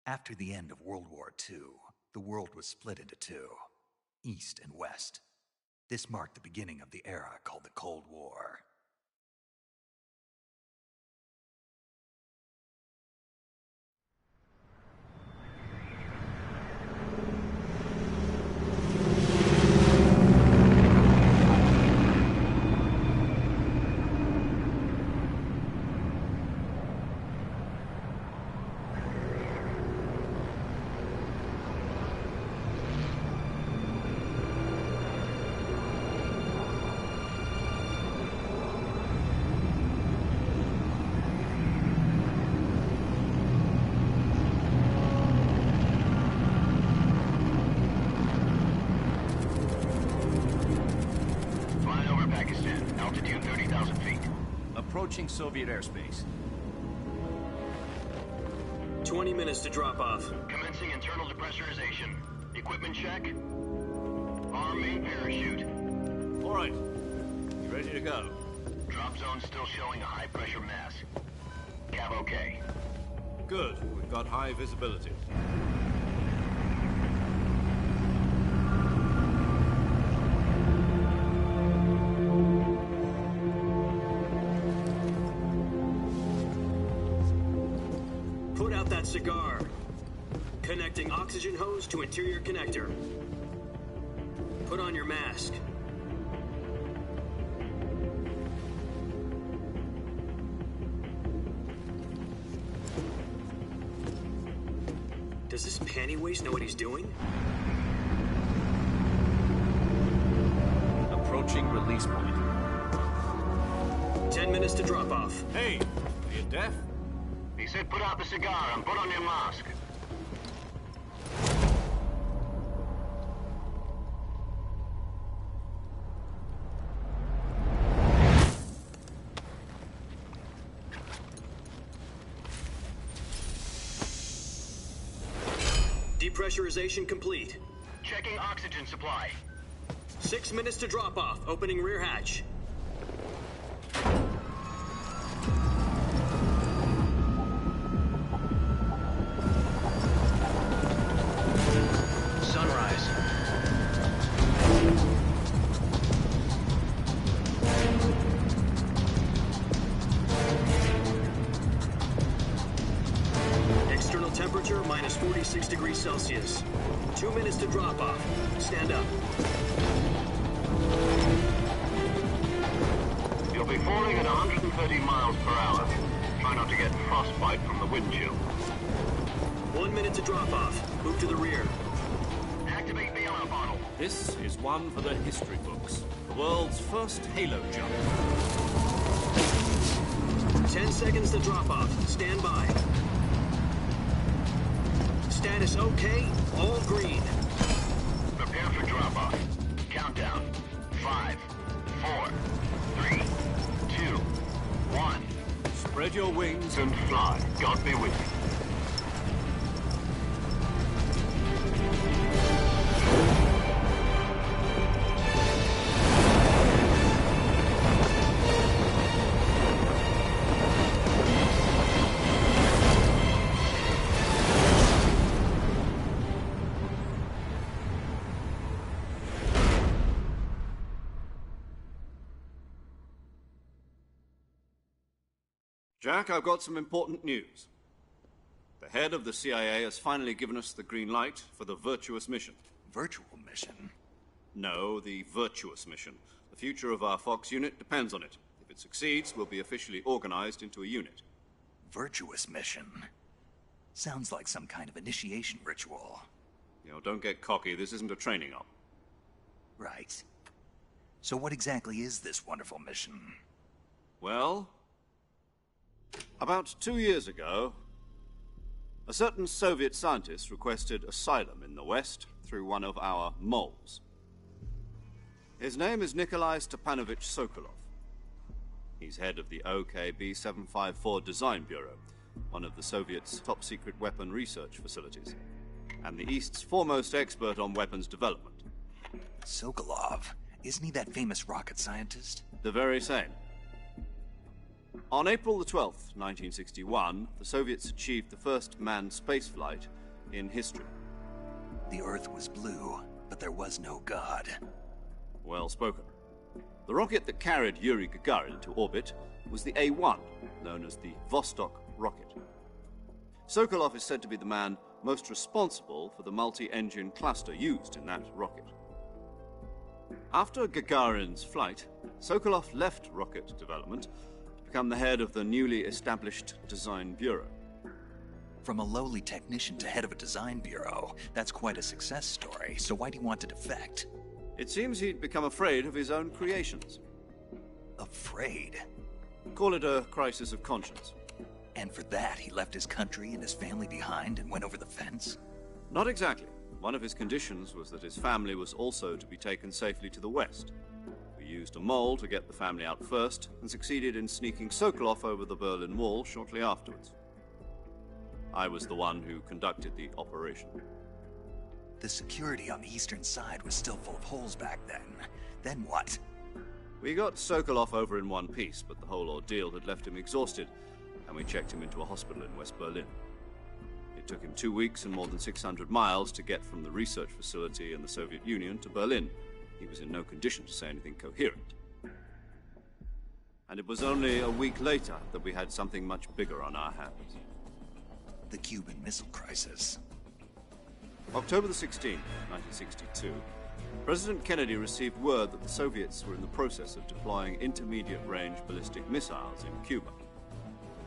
After the end of World War II, the world was split into two, East and West. This marked the beginning of the era called the Cold War. Approaching Soviet airspace. 20 minutes to drop off. Commencing internal depressurization. Equipment check. Arm main parachute. All right. You ready to go? Drop zone still showing a high pressure mass. Cav okay. Good. We've got high visibility. Cigar. Connecting oxygen hose to interior connector. Put on your mask. Does this panty waste know what he's doing? Approaching release point. 10 minutes to drop off. Hey, are you deaf? He said put out the cigar and put on your mask. Depressurization complete. Checking oxygen supply. 6 minutes to drop off. Opening rear hatch. Temperature minus 46 degrees Celsius. 2 minutes to drop off. Stand up. You'll be falling at 130 miles per hour. Try not to get frostbite from the wind chill. 1 minute to drop off. Move to the rear. Activate the yellow bottle. This is one for the history books. The world's first halo jump. 10 seconds to drop off. Stand by. Status okay, all green. Prepare for drop-off. Countdown. 5, 4, 3, 2, 1. Spread your wings And fly. God be with you. Jack, I've got some important news. The head of the CIA has finally given us the green light for the Virtuous mission. Virtual mission? No, the Virtuous mission. The future of our Fox unit depends on it. If it succeeds, we'll be officially organized into a unit. Virtuous mission? Sounds like some kind of initiation ritual. You know, don't get cocky. This isn't a training op. Right. So what exactly is this wonderful mission? Well, about 2 years ago, a certain Soviet scientist requested asylum in the West through one of our moles. His name is Nikolai Stepanovich Sokolov. He's head of the OKB-754 Design Bureau, one of the Soviets' top-secret weapon research facilities, and the East's foremost expert on weapons development. Sokolov? Isn't he that famous rocket scientist? The very same. On April the 12th, 1961, the Soviets achieved the first manned spaceflight in history. The Earth was blue, but there was no God. Well spoken. The rocket that carried Yuri Gagarin into orbit was the A-1, known as the Vostok rocket. Sokolov is said to be the man most responsible for the multi-engine cluster used in that rocket. After Gagarin's flight, Sokolov left rocket development to become the head of the newly established Design Bureau. From a lowly technician to head of a design bureau, that's quite a success story, so why'd he want to defect? It seems he'd become afraid of his own creations. Afraid? Call it a crisis of conscience. And for that, he left his country and his family behind and went over the fence? Not exactly. One of his conditions was that his family was also to be taken safely to the West. We used a mole to get the family out first, and succeeded in sneaking Sokolov over the Berlin Wall shortly afterwards. I was the one who conducted the operation. The security on the eastern side was still full of holes back then. Then what? We got Sokolov over in one piece, but the whole ordeal had left him exhausted, and we checked him into a hospital in West Berlin. It took him 2 weeks and more than 600 miles to get from the research facility in the Soviet Union to Berlin. He was in no condition to say anything coherent. And it was only a week later that we had something much bigger on our hands. The Cuban Missile Crisis. October the 16th, 1962, President Kennedy received word that the Soviets were in the process of deploying intermediate-range ballistic missiles in Cuba.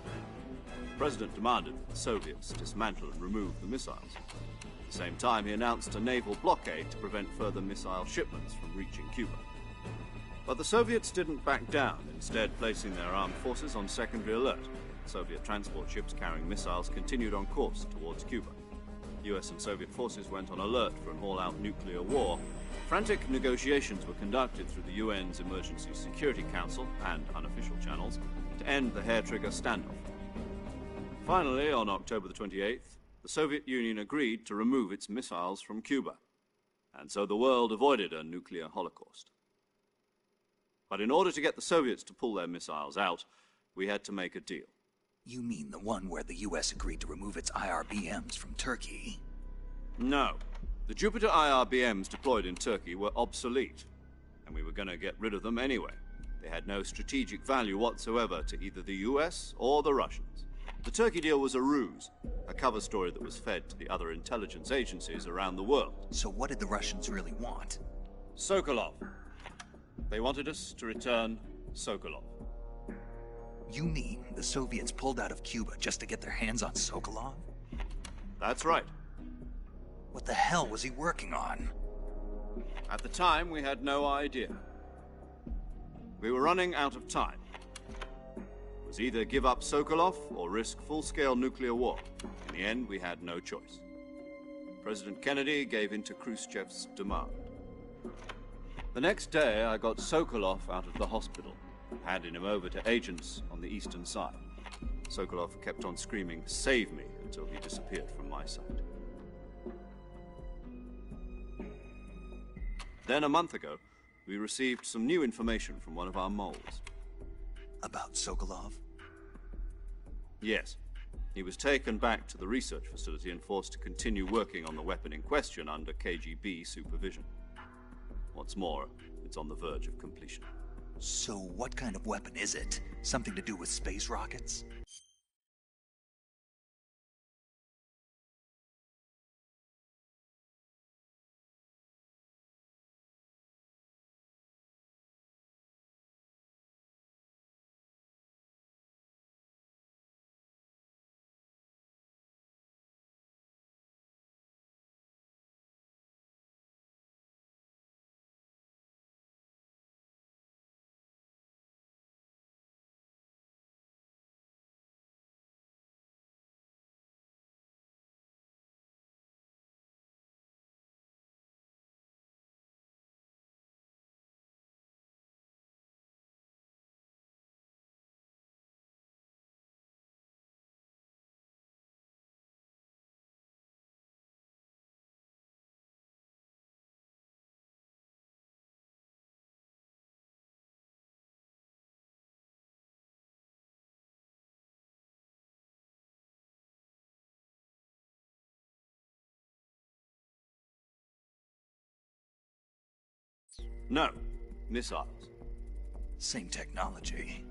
The President demanded that the Soviets dismantle and remove the missiles. At the same time, he announced a naval blockade to prevent further missile shipments from reaching Cuba. But the Soviets didn't back down, instead placing their armed forces on secondary alert. Soviet transport ships carrying missiles continued on course towards Cuba. US and Soviet forces went on alert for an all-out nuclear war. Frantic negotiations were conducted through the UN's Emergency Security Council and unofficial channels to end the hair-trigger standoff. Finally, on October the 28th, the Soviet Union agreed to remove its missiles from Cuba, and so the world avoided a nuclear holocaust. But in order to get the Soviets to pull their missiles out, we had to make a deal. You mean the one where the US agreed to remove its IRBMs from Turkey? No. The Jupiter IRBMs deployed in Turkey were obsolete, and we were going to get rid of them anyway. They had no strategic value whatsoever to either the US or the Russians. The Turkey deal was a ruse, a cover story that was fed to the other intelligence agencies around the world. So what did the Russians really want? Sokolov. They wanted us to return Sokolov. You mean the Soviets pulled out of Cuba just to get their hands on Sokolov? That's right. What the hell was he working on? At the time, we had no idea. We were running out of time. It was either give up Sokolov or risk full-scale nuclear war. In the end, we had no choice. President Kennedy gave in to Khrushchev's demand. The next day, I got Sokolov out of the hospital, handing him over to agents on the eastern side. Sokolov kept on screaming, "Save me," until he disappeared from my sight. Then, a month ago, we received some new information from one of our moles. About Sokolov? Yes. He was taken back to the research facility and forced to continue working on the weapon in question under KGB supervision. What's more, it's on the verge of completion. So what kind of weapon is it? Something to do with space rockets? No, missiles. Same technology.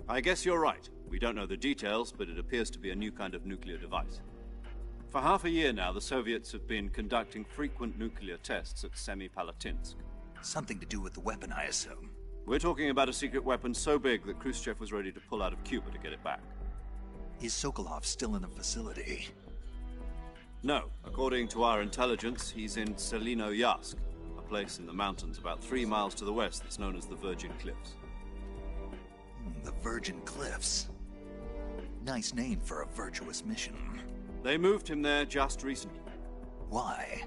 I guess you're right. We don't know the details, but it appears to be a new kind of nuclear device. For half a year now, the Soviets have been conducting frequent nuclear tests at Semipalatinsk. Something to do with the weapon, I assume. We're talking about a secret weapon so big that Khrushchev was ready to pull out of Cuba to get it back. Is Sokolov still in the facility? No. According to our intelligence, he's in Selino-Yarsk, a place in the mountains about 3 miles to the west that's known as the Virgin Cliffs. The Virgin Cliffs. Nice name for a virtuous mission. They moved him there just recently. Why?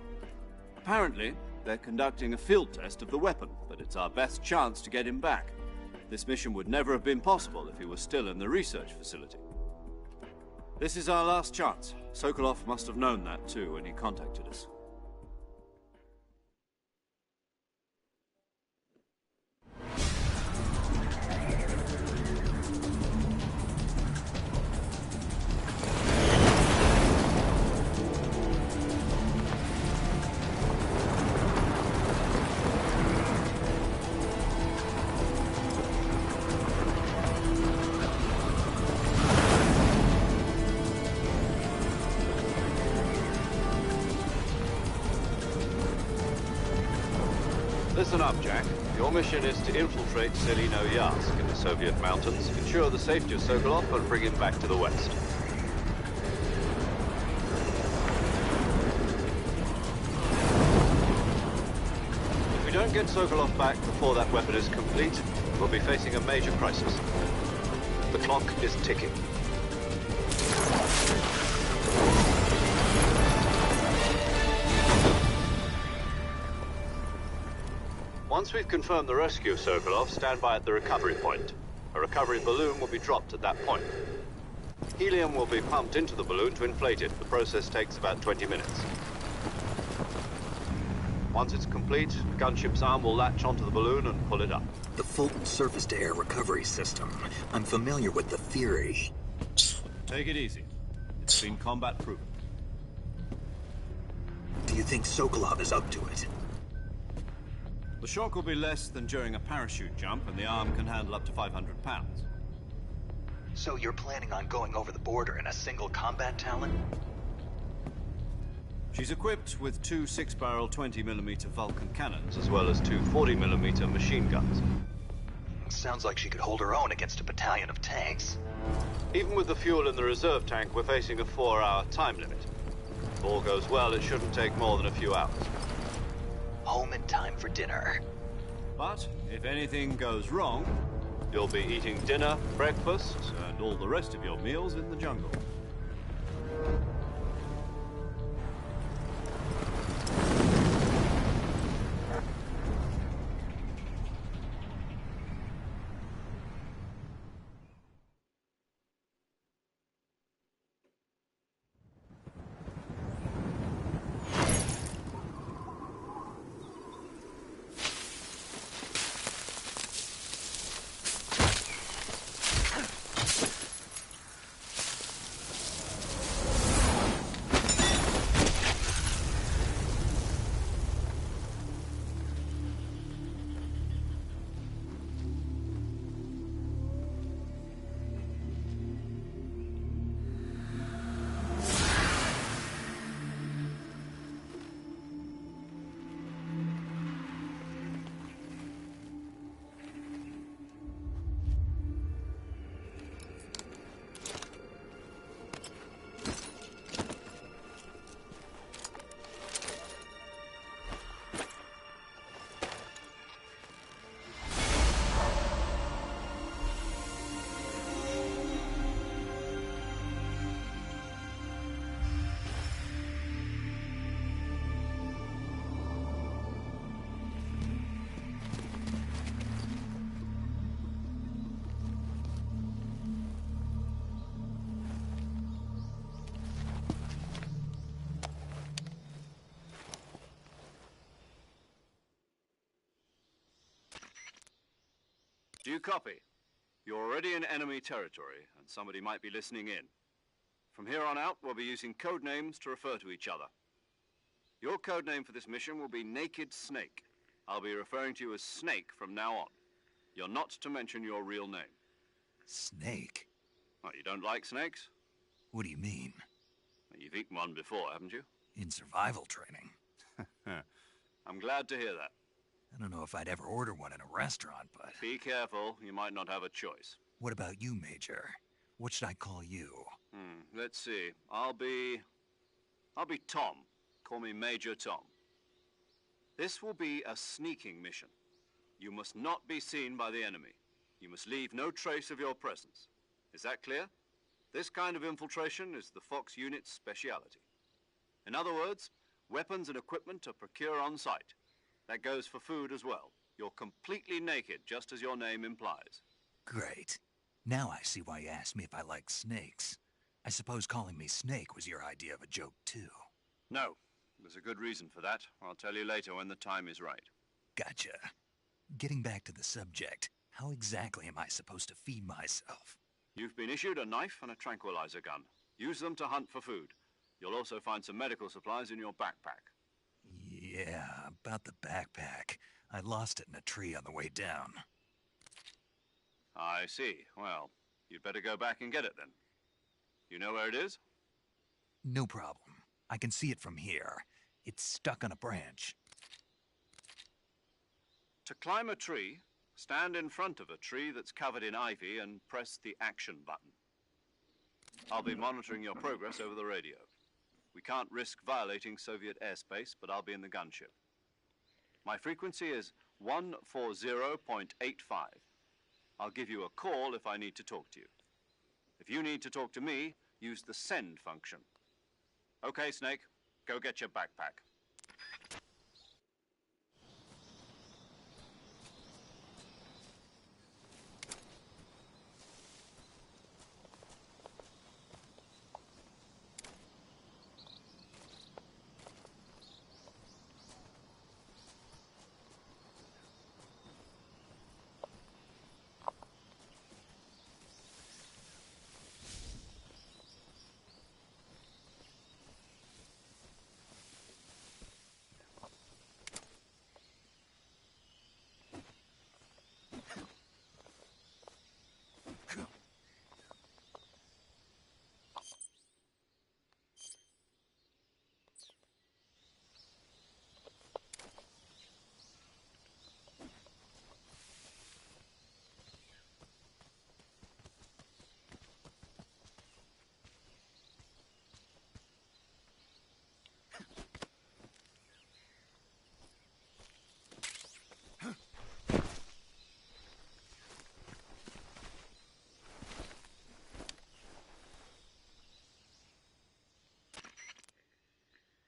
Apparently, they're conducting a field test of the weapon, but it's our best chance to get him back. This mission would never have been possible if he was still in the research facility. This is our last chance. Sokolov must have known that too when he contacted us. Listen up, Jack. Your mission is to infiltrate Selino-Yarsk in the Soviet mountains, ensure the safety of Sokolov, and bring him back to the west. If we don't get Sokolov back before that weapon is complete, we'll be facing a major crisis. The clock is ticking. Once we've confirmed the rescue of Sokolov, stand by at the recovery point. A recovery balloon will be dropped at that point. Helium will be pumped into the balloon to inflate it. The process takes about 20 minutes. Once it's complete, the gunship's arm will latch onto the balloon and pull it up. The Fulton surface-to-air recovery system. I'm familiar with the theory. Take it easy. It's been combat-proven. Do you think Sokolov is up to it? The shock will be less than during a parachute jump, and the arm can handle up to 500 pounds. So you're planning on going over the border in a single combat Talon? She's equipped with 2 6-barrel 20mm Vulcan cannons, as well as 2 40mm machine guns. Sounds like she could hold her own against a battalion of tanks. Even with the fuel in the reserve tank, we're facing a 4-hour time limit. If all goes well, it shouldn't take more than a few hours. Home in time for dinner. But if anything goes wrong, you'll be eating dinner, breakfast, and all the rest of your meals in the jungle. Do you copy? You're already in enemy territory, and somebody might be listening in. From here on out, we'll be using code names to refer to each other. Your code name for this mission will be Naked Snake. I'll be referring to you as Snake from now on. You're not to mention your real name. Snake? Oh, you don't like snakes? What do you mean? You've eaten one before, haven't you? In survival training. I'm glad to hear that. I don't know if I'd ever order one in a restaurant, but... Be careful, you might not have a choice. What about you, Major? What should I call you? Let's see. I'll be Tom. Call me Major Tom. This will be a sneaking mission. You must not be seen by the enemy. You must leave no trace of your presence. Is that clear? This kind of infiltration is the Fox unit's speciality. In other words, weapons and equipment are procured on site. That goes for food as well. You're completely naked, just as your name implies. Great. Now I see why you asked me if I like snakes. I suppose calling me Snake was your idea of a joke, too. No. There's a good reason for that. I'll tell you later when the time is right. Gotcha. Getting back to the subject, how exactly am I supposed to feed myself? You've been issued a knife and a tranquilizer gun. Use them to hunt for food. You'll also find some medical supplies in your backpack. Yeah, about the backpack. I lost it in a tree on the way down. I see. Well, you'd better go back and get it then. You know where it is? No problem. I can see it from here. It's stuck on a branch. To climb a tree, stand in front of a tree that's covered in ivy and press the action button. I'll be monitoring your progress over the radio. We can't risk violating Soviet airspace, but I'll be in the gunship. My frequency is 140.85. I'll give you a call if I need to talk to you. If you need to talk to me, use the send function. Okay, Snake, go get your backpack.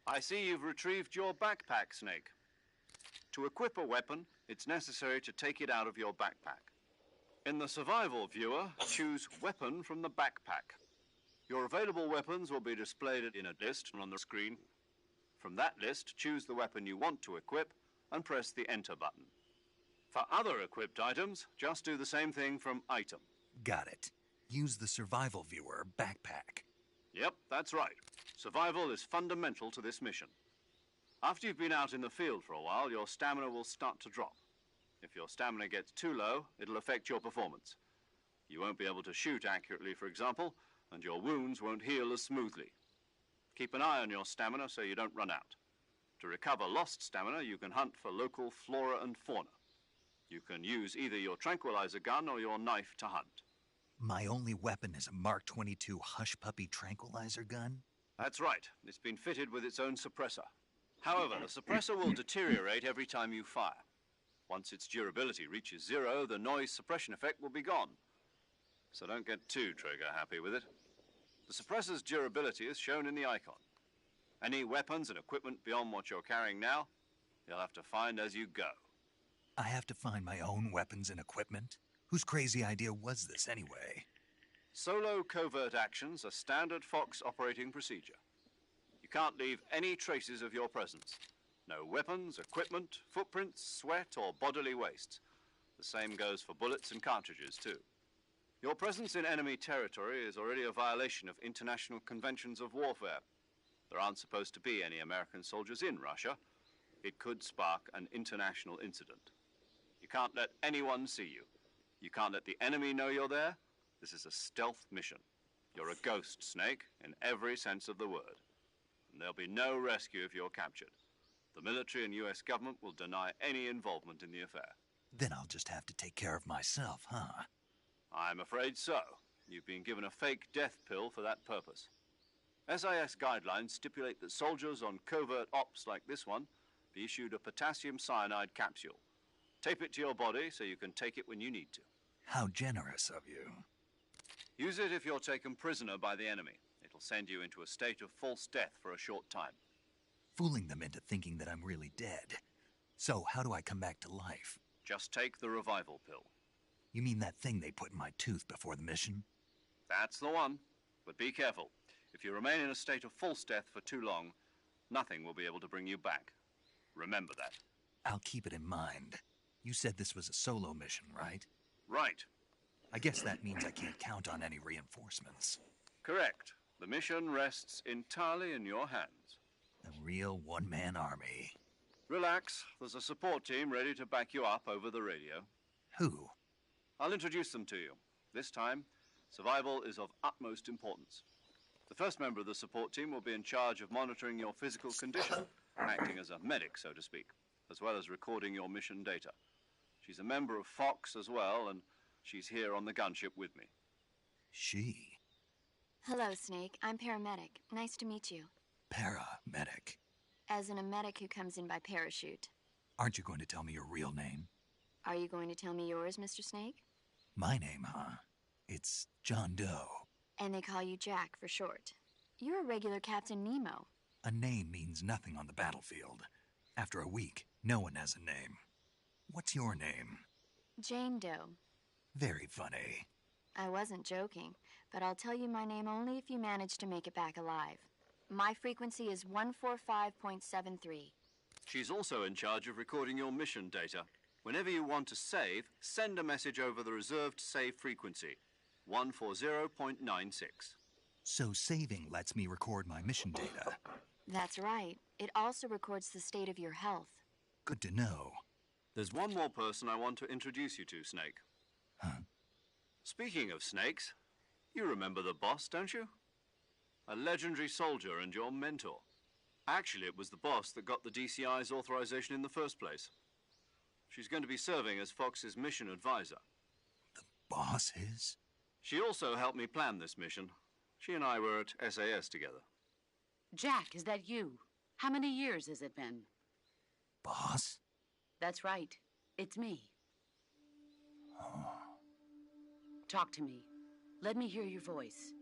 I see you've retrieved your backpack, Snake. To equip a weapon, it's necessary to take it out of your backpack. In the survival viewer, choose Weapon from the backpack. Your available weapons will be displayed in a list on the screen. From that list, choose the weapon you want to equip and press the Enter button. For other equipped items, just do the same thing from Item. Got it. Use the survival viewer backpack. Yep, that's right. Survival is fundamental to this mission. After you've been out in the field for a while, your stamina will start to drop. If your stamina gets too low, it'll affect your performance. You won't be able to shoot accurately, for example, and your wounds won't heal as smoothly. Keep an eye on your stamina so you don't run out. To recover lost stamina, you can hunt for local flora and fauna. You can use either your tranquilizer gun or your knife to hunt. My only weapon is a Mark 22 Hush Puppy tranquilizer gun? That's right. It's been fitted with its own suppressor. However, the suppressor will deteriorate every time you fire. Once its durability reaches 0, the noise suppression effect will be gone. So don't get too trigger-happy with it. The suppressor's durability is shown in the icon. Any weapons and equipment beyond what you're carrying now, you'll have to find as you go. I have to find my own weapons and equipment? Whose crazy idea was this, anyway? Solo covert actions are standard Fox operating procedure. You can't leave any traces of your presence. No weapons, equipment, footprints, sweat, or bodily waste. The same goes for bullets and cartridges, too. Your presence in enemy territory is already a violation of international conventions of warfare. There aren't supposed to be any American soldiers in Russia. It could spark an international incident. You can't let anyone see you. You can't let the enemy know you're there. This is a stealth mission. You're a ghost, Snake, in every sense of the word. And there'll be no rescue if you're captured. The military and US government will deny any involvement in the affair. Then I'll just have to take care of myself, huh? I'm afraid so. You've been given a fake death pill for that purpose. SIS guidelines stipulate that soldiers on covert ops like this one be issued a potassium cyanide capsule. Tape it to your body so you can take it when you need to. How generous of you. Use it if you're taken prisoner by the enemy. It'll send you into a state of false death for a short time. Fooling them into thinking that I'm really dead. So, how do I come back to life? Just take the revival pill. You mean that thing they put in my tooth before the mission? That's the one. But be careful. If you remain in a state of false death for too long, nothing will be able to bring you back. Remember that. I'll keep it in mind. You said this was a solo mission, right? Right. I guess that means I can't count on any reinforcements. Correct. The mission rests entirely in your hands. A real one-man army. Relax. There's a support team ready to back you up over the radio. Who? I'll introduce them to you. This time, survival is of utmost importance. The first member of the support team will be in charge of monitoring your physical condition, acting as a medic, so to speak, as well as recording your mission data. She's a member of Fox as well, and she's here on the gunship with me. She? Hello, Snake. I'm paramedic. Nice to meet you. Paramedic. As in a medic who comes in by parachute. Aren't you going to tell me your real name? Are you going to tell me yours, Mr. Snake? My name, huh? It's John Doe. And they call you Jack for short. You're a regular Captain Nemo. A name means nothing on the battlefield. After a week, no one has a name. What's your name? Jane Doe. Very funny. I wasn't joking, but I'll tell you my name only if you manage to make it back alive. My frequency is 145.73. She's also in charge of recording your mission data. Whenever you want to save, send a message over the reserved save frequency, 140.96. So saving lets me record my mission data. That's right. It also records the state of your health. Good to know. There's one more person I want to introduce you to, Snake. Huh? Speaking of snakes, you remember the boss, don't you? A legendary soldier and your mentor. Actually, it was the boss that got the DCI's authorization in the first place. She's going to be serving as Fox's mission advisor. The boss is? She also helped me plan this mission. She and I were at SAS together. Jack, is that you? How many years has it been? Boss? That's right. It's me. Oh. Talk to me. Let me hear your voice.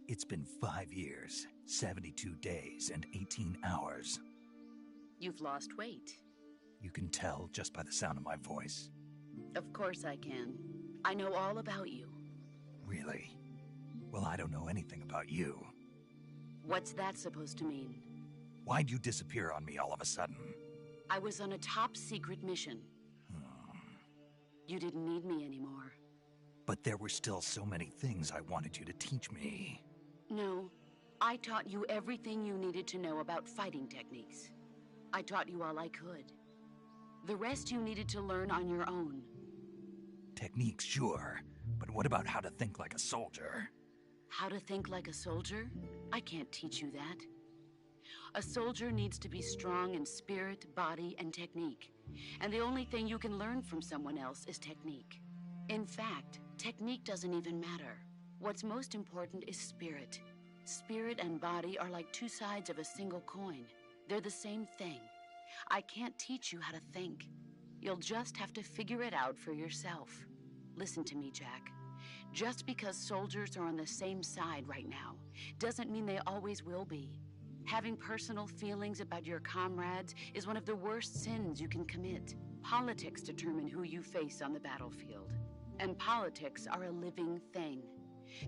It's been 5 years, 72 days, and 18 hours. You've lost weight. You can tell just by the sound of my voice. Of course I can. I know all about you. Really? Well, I don't know anything about you. What's that supposed to mean? Why'd you disappear on me all of a sudden? I was on a top-secret mission. You didn't need me anymore. But there were still so many things I wanted you to teach me. No, I taught you everything you needed to know about fighting techniques. I taught you all I could. The rest you needed to learn on your own. Techniques, sure. But what about how to think like a soldier? How to think like a soldier? I can't teach you that. A soldier needs to be strong in spirit, body, and technique. And the only thing you can learn from someone else is technique. In fact, technique doesn't even matter. What's most important is spirit. Spirit and body are like two sides of a single coin. They're the same thing. I can't teach you how to think. You'll just have to figure it out for yourself. Listen to me, Jack. Just because soldiers are on the same side right now doesn't mean they always will be. Having personal feelings about your comrades is one of the worst sins you can commit. Politics determine who you face on the battlefield. And politics are a living thing.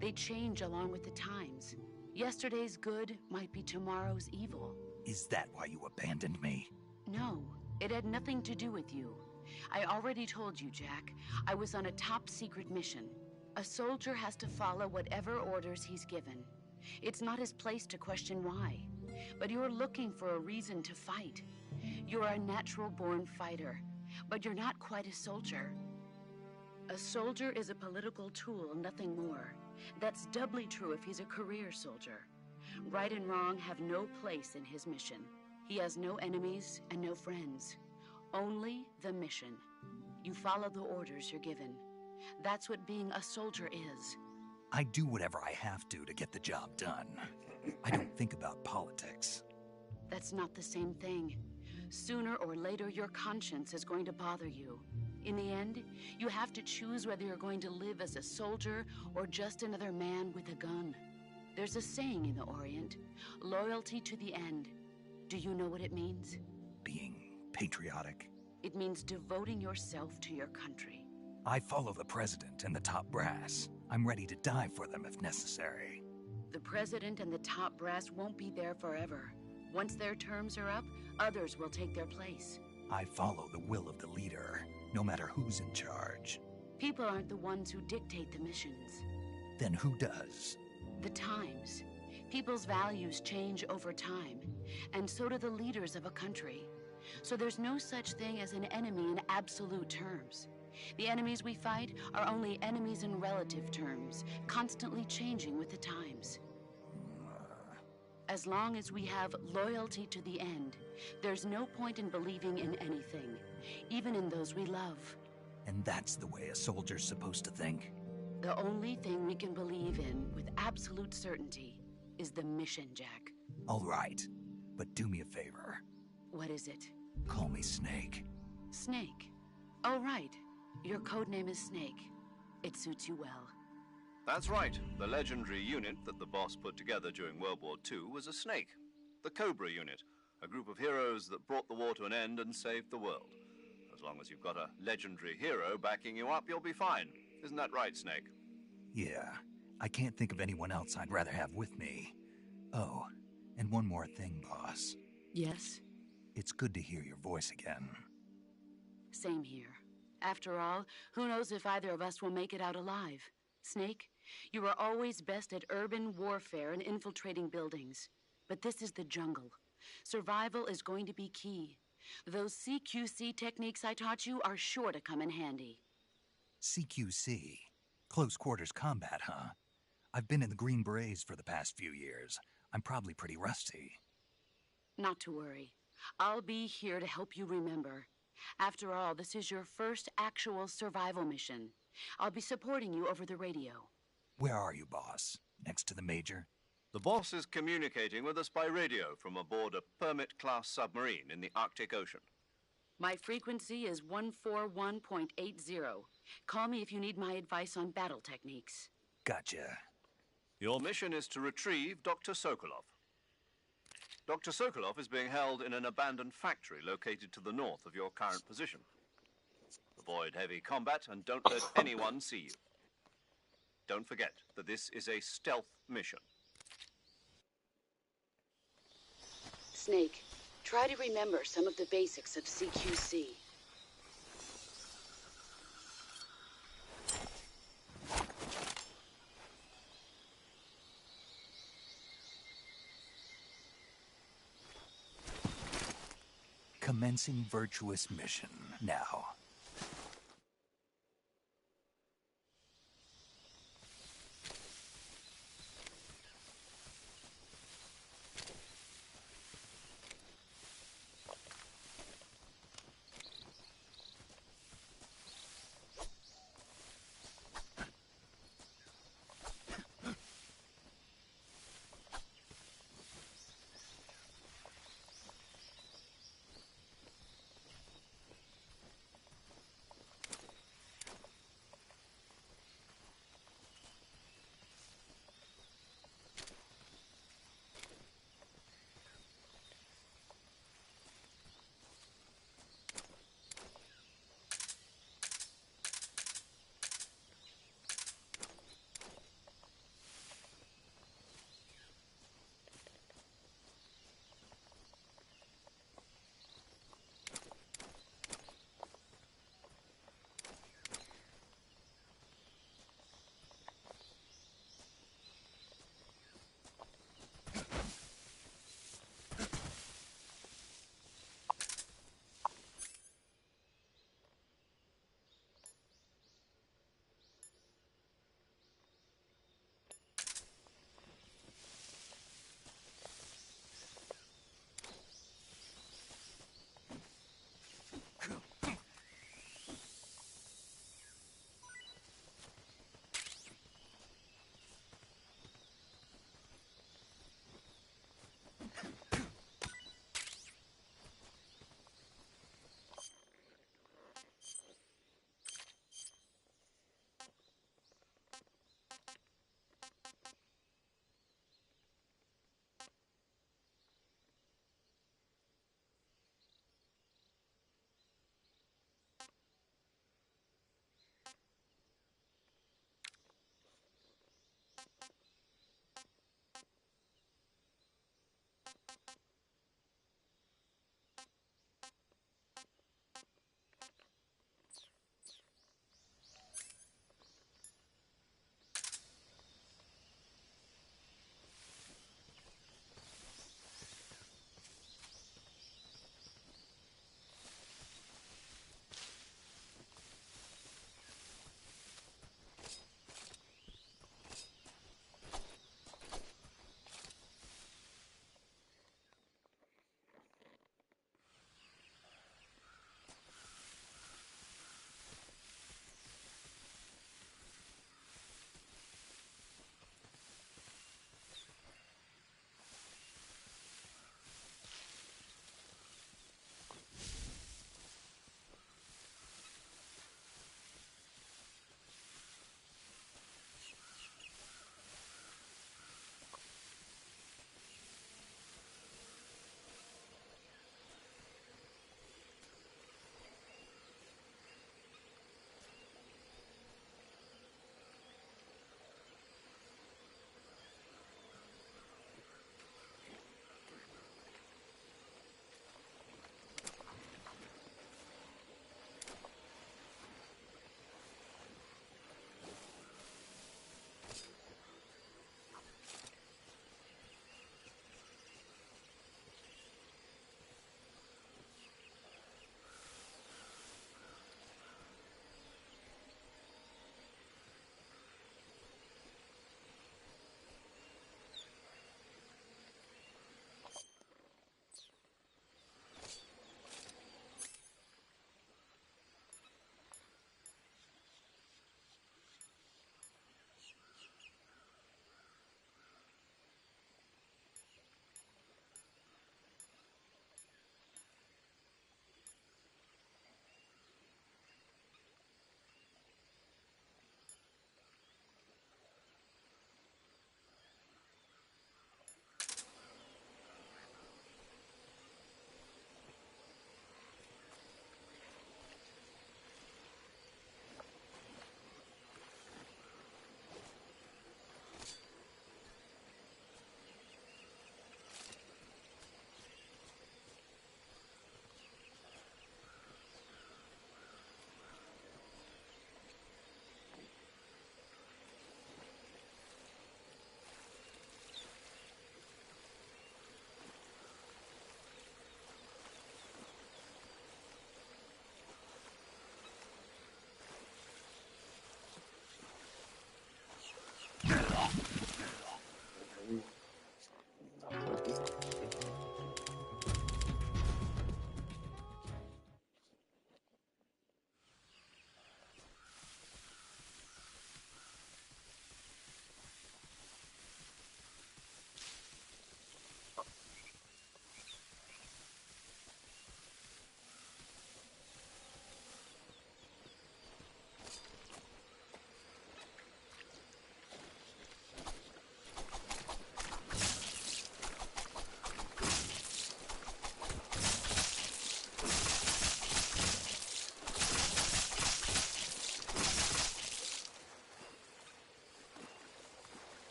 They change along with the times. Yesterday's good might be tomorrow's evil. Is that why you abandoned me? No, it had nothing to do with you. I already told you, Jack. I was on a top-secret mission. A soldier has to follow whatever orders he's given. It's not his place to question why. But you're looking for a reason to fight. You're a natural-born fighter, but you're not quite a soldier. A soldier is a political tool, nothing more. That's doubly true if he's a career soldier. Right and wrong have no place in his mission. He has no enemies and no friends. Only the mission. You follow the orders you're given. That's what being a soldier is. I do whatever I have to get the job done. I don't think about politics. That's not the same thing. Sooner or later, your conscience is going to bother you. In the end, you have to choose whether you're going to live as a soldier or just another man with a gun. There's a saying in the Orient, loyalty to the end. Do you know what it means? Being patriotic. It means devoting yourself to your country. I follow the president and the top brass. I'm ready to die for them if necessary. The president and the top brass won't be there forever. Once their terms are up, others will take their place. I follow the will of the leader, no matter who's in charge. People aren't the ones who dictate the missions. Then who does? The times. People's values change over time, and so do the leaders of a country. So there's no such thing as an enemy in absolute terms. The enemies we fight are only enemies in relative terms, constantly changing with the times. As long as we have loyalty to the end, there's no point in believing in anything, even in those we love. And that's the way a soldier's supposed to think? The only thing we can believe in with absolute certainty is the mission, Jack. All right, but do me a favor. What is it? Call me Snake. Snake? Oh, right. Your codename is Snake. It suits you well. That's right. The legendary unit that the boss put together during World War II was a snake. The Cobra unit, a group of heroes that brought the war to an end and saved the world. As long as you've got a legendary hero backing you up, you'll be fine. Isn't that right, Snake? Yeah. I can't think of anyone else I'd rather have with me. Oh, and one more thing, boss. Yes? It's good to hear your voice again. Same here. After all, who knows if either of us will make it out alive? Snake, you are always best at urban warfare and infiltrating buildings. But this is the jungle. Survival is going to be key. Those CQC techniques I taught you are sure to come in handy. CQC? Close quarters combat, huh? I've been in the Green Berets for the past few years. I'm probably pretty rusty. Not to worry. I'll be here to help you remember. After all, this is your first actual survival mission. I'll be supporting you over the radio. Where are you, boss? Next to the Major? The boss is communicating with us by radio from aboard a Permit-class submarine in the Arctic Ocean. My frequency is 141.80. Call me if you need my advice on battle techniques. Gotcha. Your mission is to retrieve Dr. Sokolov. Dr. Sokolov is being held in an abandoned factory located to the north of your current position. Avoid heavy combat and don't let anyone see you. Don't forget that this is a stealth mission. Snake, try to remember some of the basics of CQC. Commencing virtuous mission now.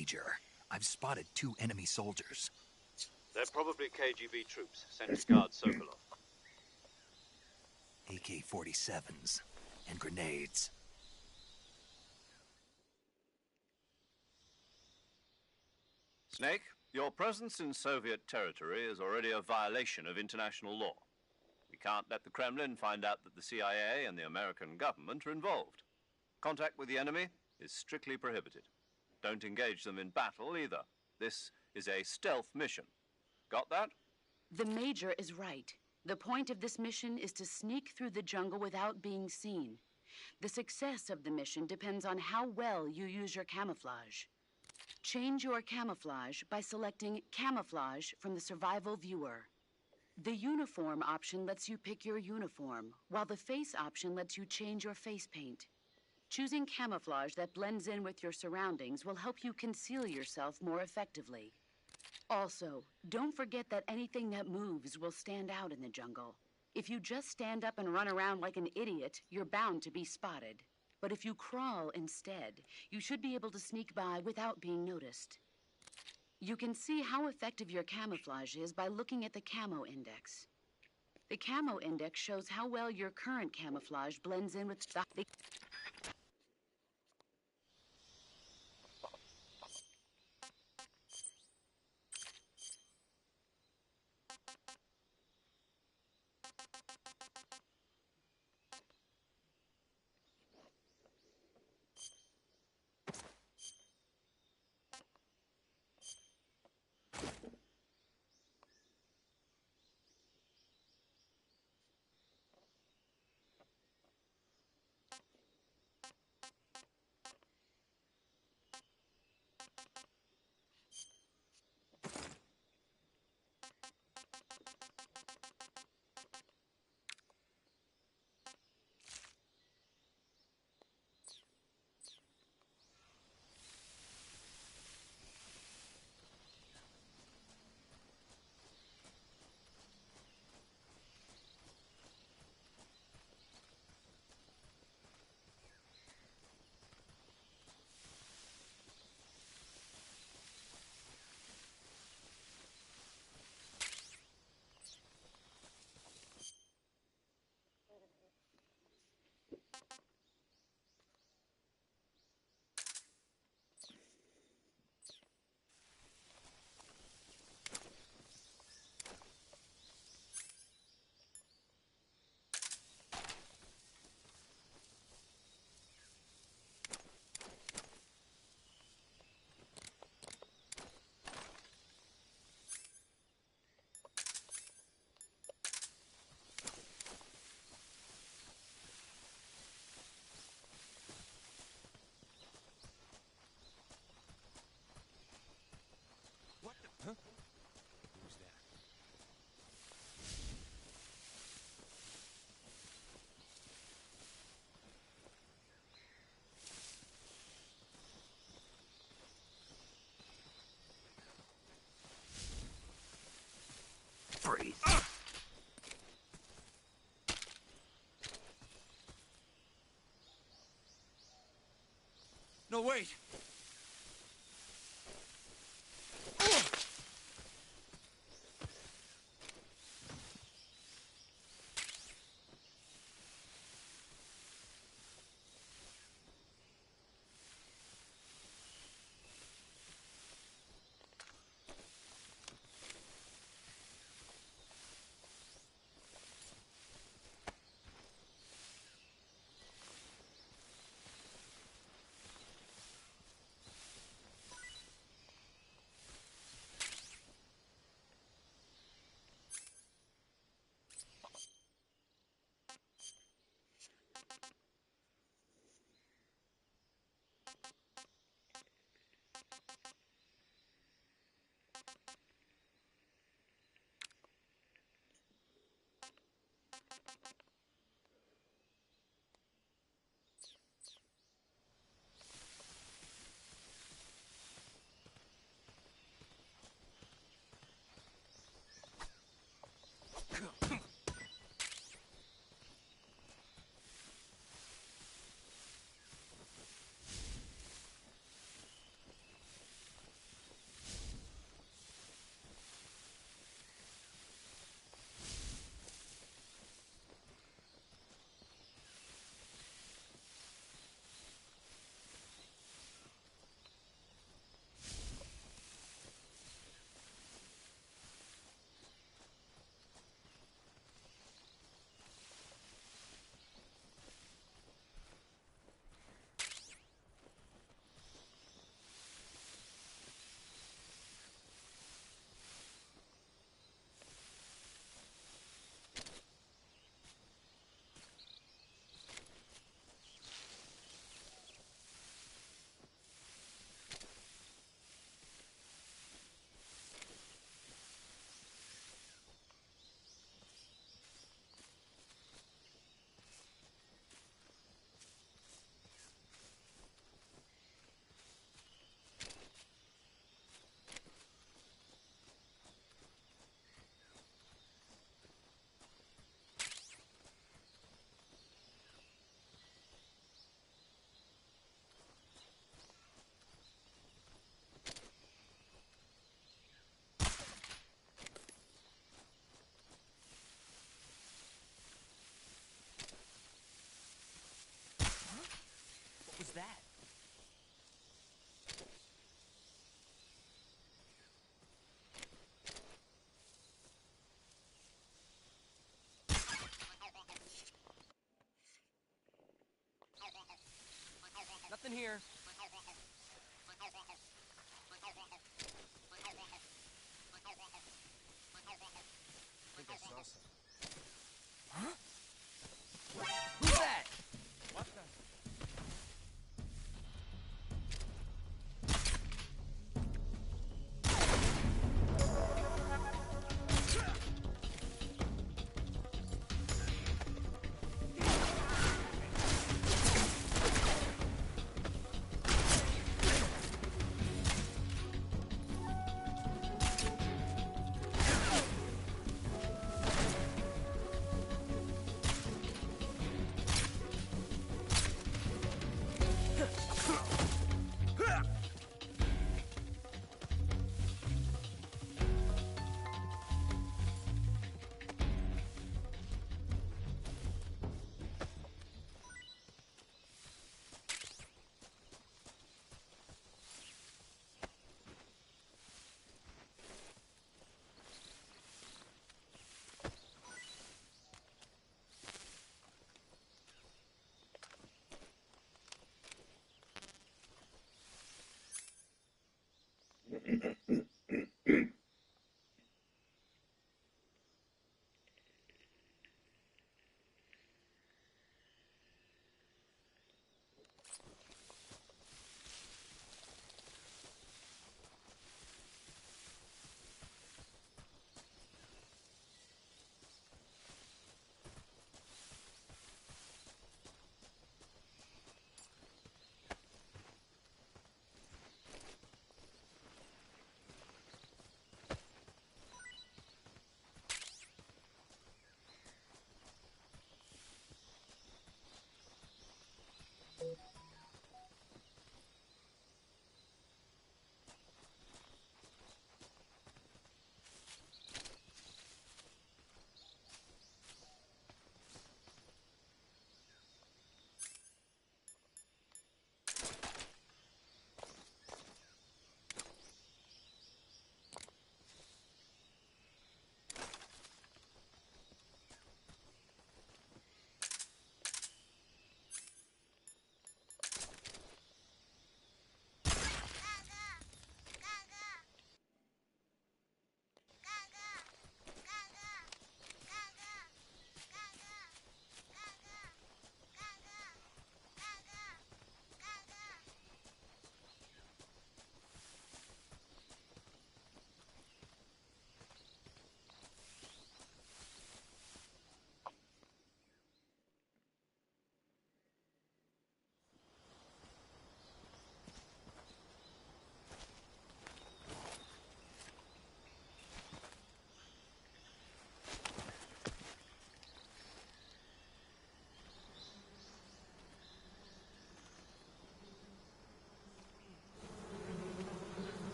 Major. I've spotted 2 enemy soldiers. They're probably KGB troops sent to guard Sokolov. AK-47s and grenades. Snake, your presence in Soviet territory is already a violation of international law. We can't let the Kremlin find out that the CIA and the American government are involved. Contact with the enemy is strictly prohibited. Don't engage them in battle either. This is a stealth mission. Got that? The Major is right. The point of this mission is to sneak through the jungle without being seen. The success of the mission depends on how well you use your camouflage. Change your camouflage by selecting Camouflage from the Survival Viewer. The Uniform option lets you pick your uniform, while the Face option lets you change your face paint. Choosing camouflage that blends in with your surroundings will help you conceal yourself more effectively. Also, don't forget that anything that moves will stand out in the jungle. If you just stand up and run around like an idiot, you're bound to be spotted. But if you crawl instead, you should be able to sneak by without being noticed. You can see how effective your camouflage is by looking at the Camo Index. The Camo Index shows how well your current camouflage blends in with the... Freeze. No, wait! Nothing here. I think I saw something. Huh? Who's that? What the?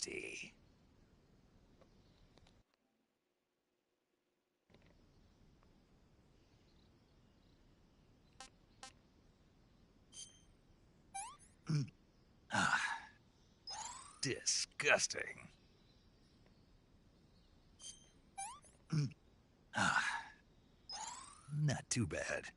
tasty. Disgusting. Not too bad.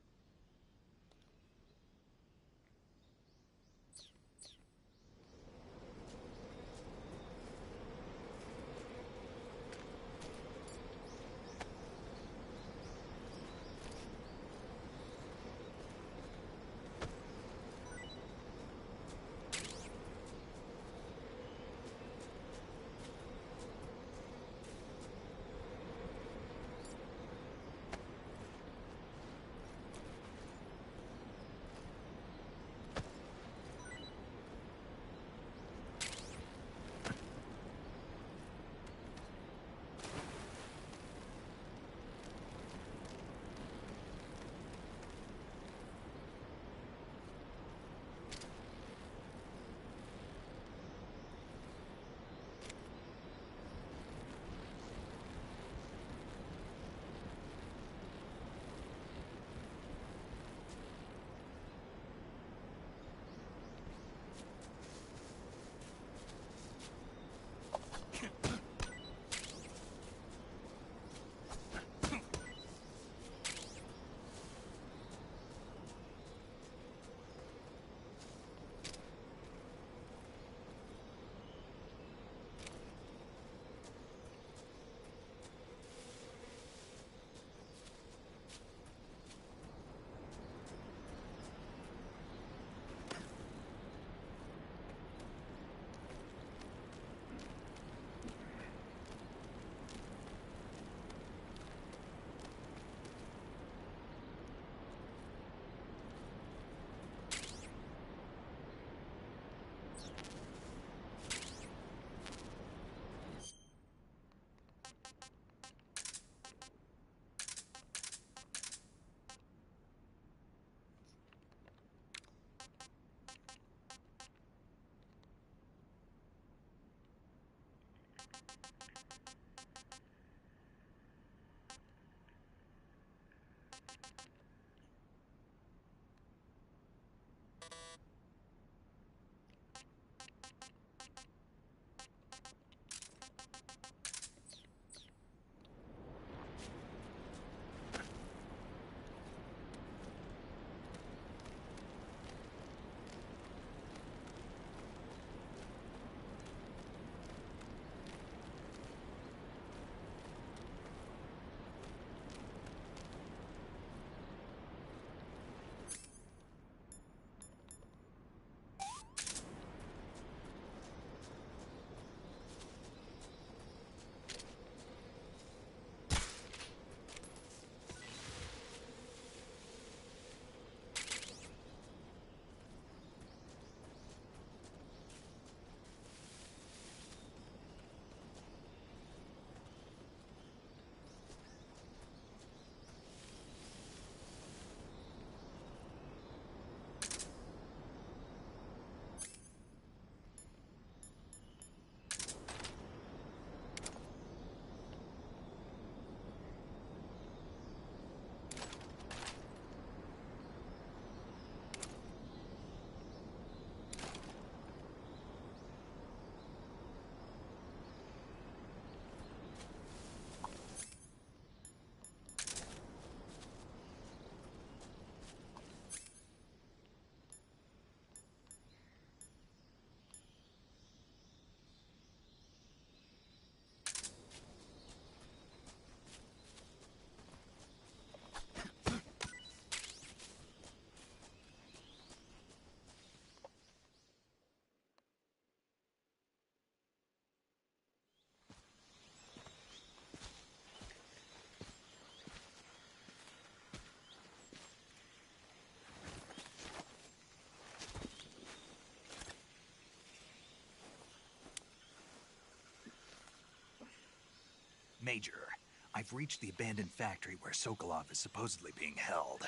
Major, I've reached the abandoned factory where Sokolov is supposedly being held.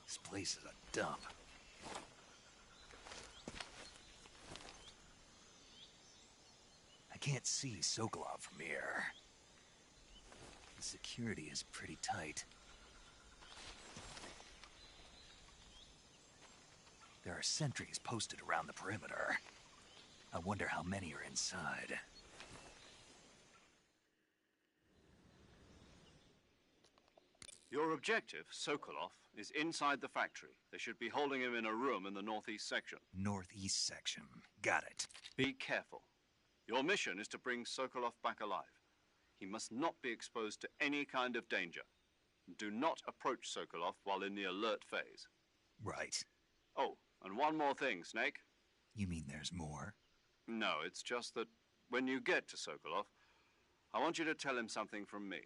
This place is a dump. I can't see Sokolov from here. The security is pretty tight. There are sentries posted around the perimeter. I wonder how many are inside. Your objective, Sokolov, is inside the factory. They should be holding him in a room in the northeast section. Northeast section. Got it. Be careful. Your mission is to bring Sokolov back alive. He must not be exposed to any kind of danger. Do not approach Sokolov while in the alert phase. Right. Oh, and one more thing, Snake. You mean there's more? No, it's just that when you get to Sokolov, I want you to tell him something from me.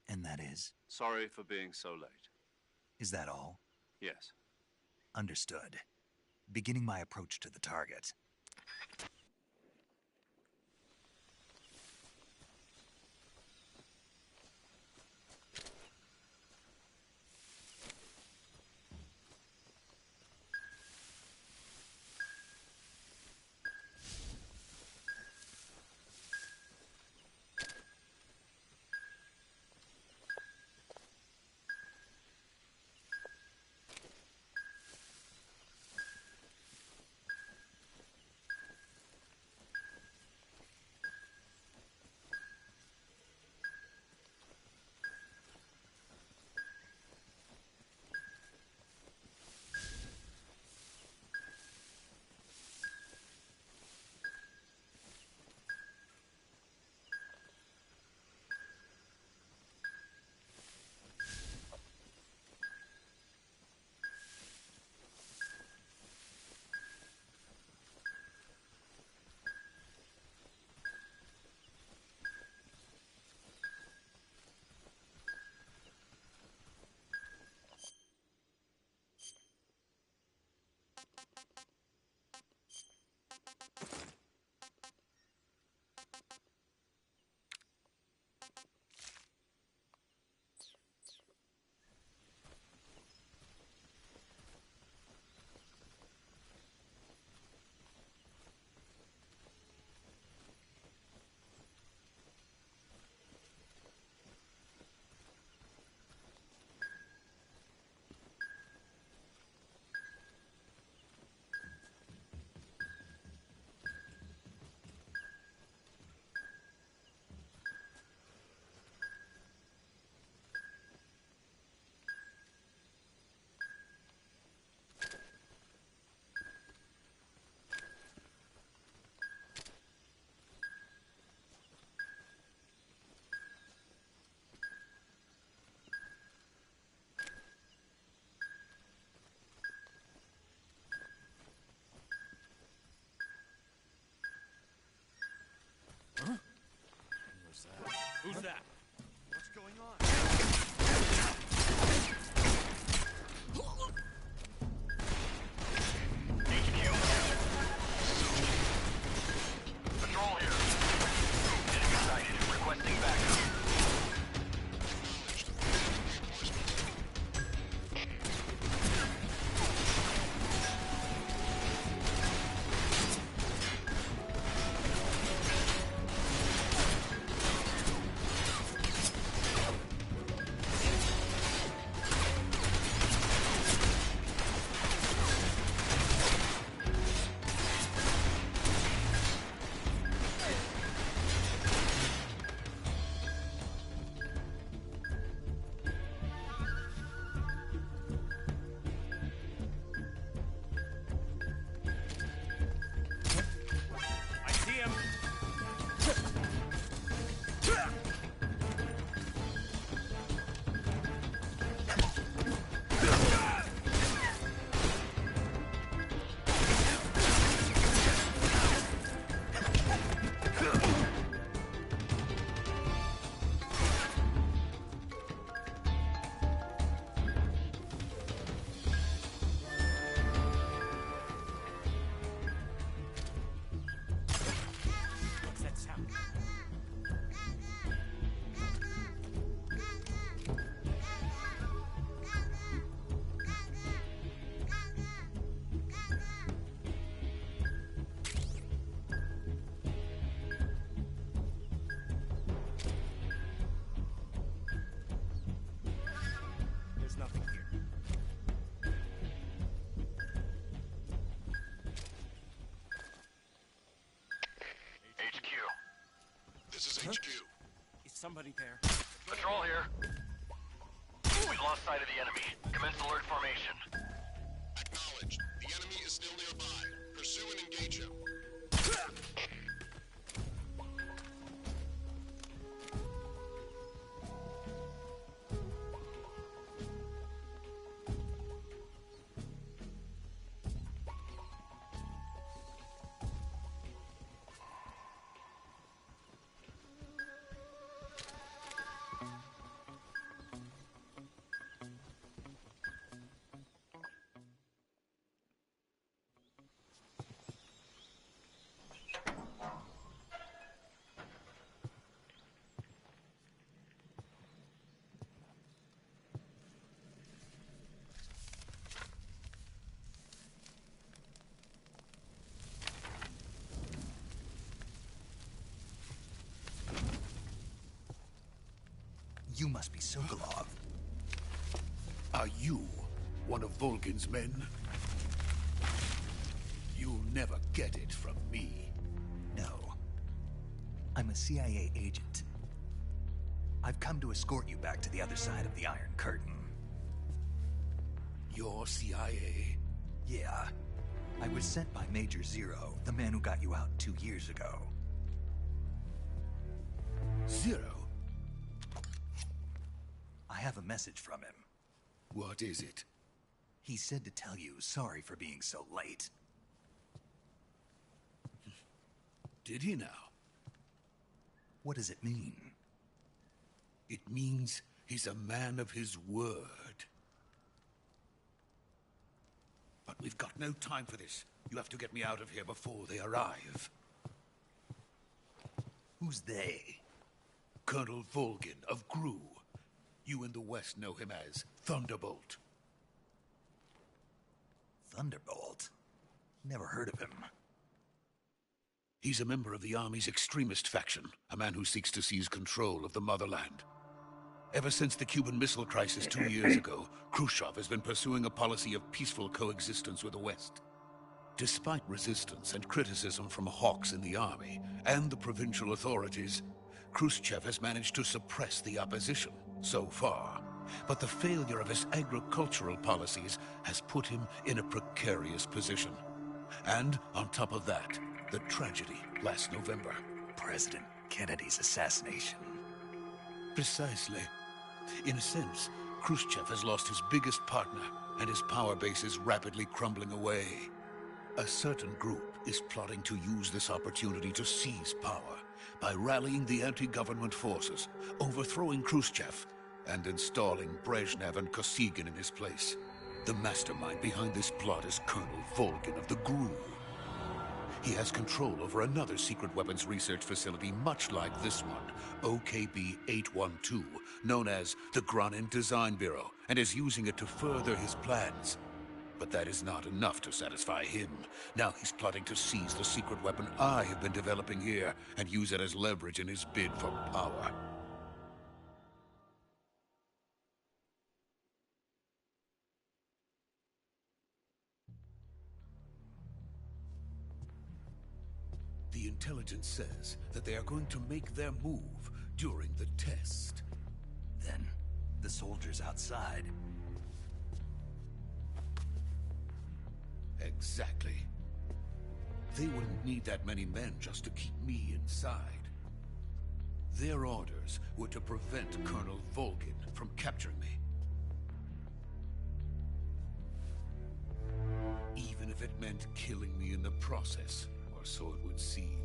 And that is? Sorry for being so late. Is that all? Yes. Understood. Beginning my approach to the target. somebody there. Patrol here. We've lost sight of the enemy. Commence alert formation. Acknowledged. The enemy is still nearby. Pursue and engage him. You must be Sokolov. Are you one of Volgin's men? You'll never get it from me. No. I'm a CIA agent. I've come to escort you back to the other side of the Iron Curtain. You're CIA? Yeah. I was sent by Major Zero, the man who got you out 2 years ago. Zero? I have a message from him. What is it? He said to tell you sorry for being so late. Did he now? What does it mean? It means he's a man of his word. But we've got no time for this. You have to get me out of here before they arrive. Who's they? Colonel Volgin of GRU. You in the West know him as Thunderbolt. Thunderbolt? Never heard of him. He's a member of the Army's extremist faction, a man who seeks to seize control of the motherland. Ever since the Cuban Missile Crisis 2 years ago, Khrushchev has been pursuing a policy of peaceful coexistence with the West. Despite resistance and criticism from hawks in the army and the provincial authorities, Khrushchev has managed to suppress the opposition so far. But the failure of his agricultural policies has put him in a precarious position. And on top of that, the tragedy last November. President Kennedy's assassination. Precisely. In a sense, Khrushchev has lost his biggest partner, and his power base is rapidly crumbling away. A certain group is plotting to use this opportunity to seize power by rallying the anti-government forces, overthrowing Khrushchev, and installing Brezhnev and Kosygin in his place. The mastermind behind this plot is Colonel Volgin of the GRU. He has control over another secret weapons research facility much like this one, OKB-812, known as the Granin Design Bureau, and is using it to further his plans. But that is not enough to satisfy him. Now he's plotting to seize the secret weapon I have been developing here and use it as leverage in his bid for power. The intelligence says that they are going to make their move during the test. Then, the soldiers outside. Exactly. They wouldn't need that many men just to keep me inside. Their orders were to prevent Colonel Volgin from capturing me. Even if it meant killing me in the process, or so it would seem.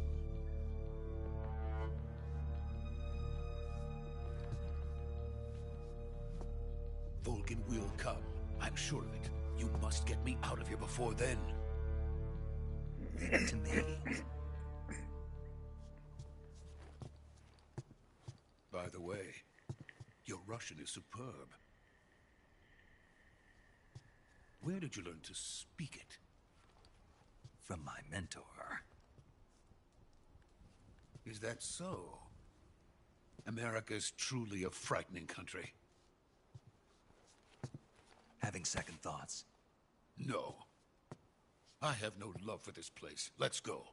Volgin will come. I'm sure of it. You must get me out of here before then. Leave it to me. By the way, your Russian is superb. Where did you learn to speak it? From my mentor. Is that so? America's truly a frightening country. Having second thoughts? No. I have no love for this place. Let's go.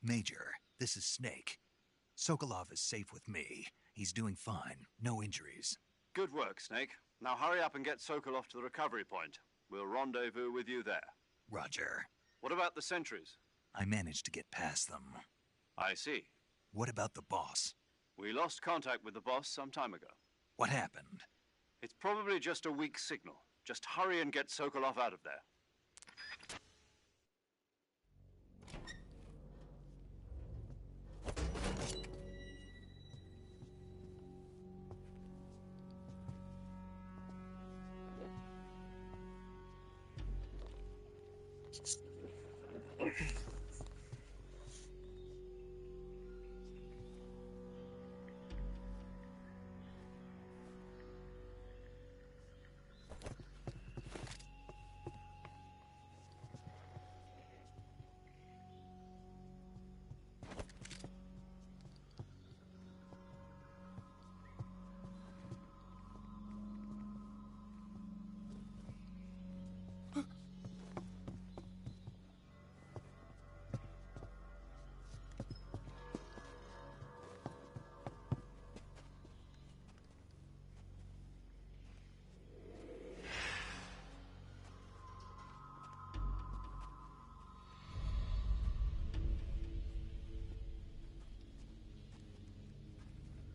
Major, this is Snake. Sokolov is safe with me. He's doing fine. No injuries. Good work, Snake. Now hurry up and get Sokolov to the recovery point. We'll rendezvous with you there. Roger. What about the sentries? I managed to get past them. I see. What about the boss? We lost contact with the boss some time ago. What happened? It's probably just a weak signal. Just hurry and get Sokolov out of there.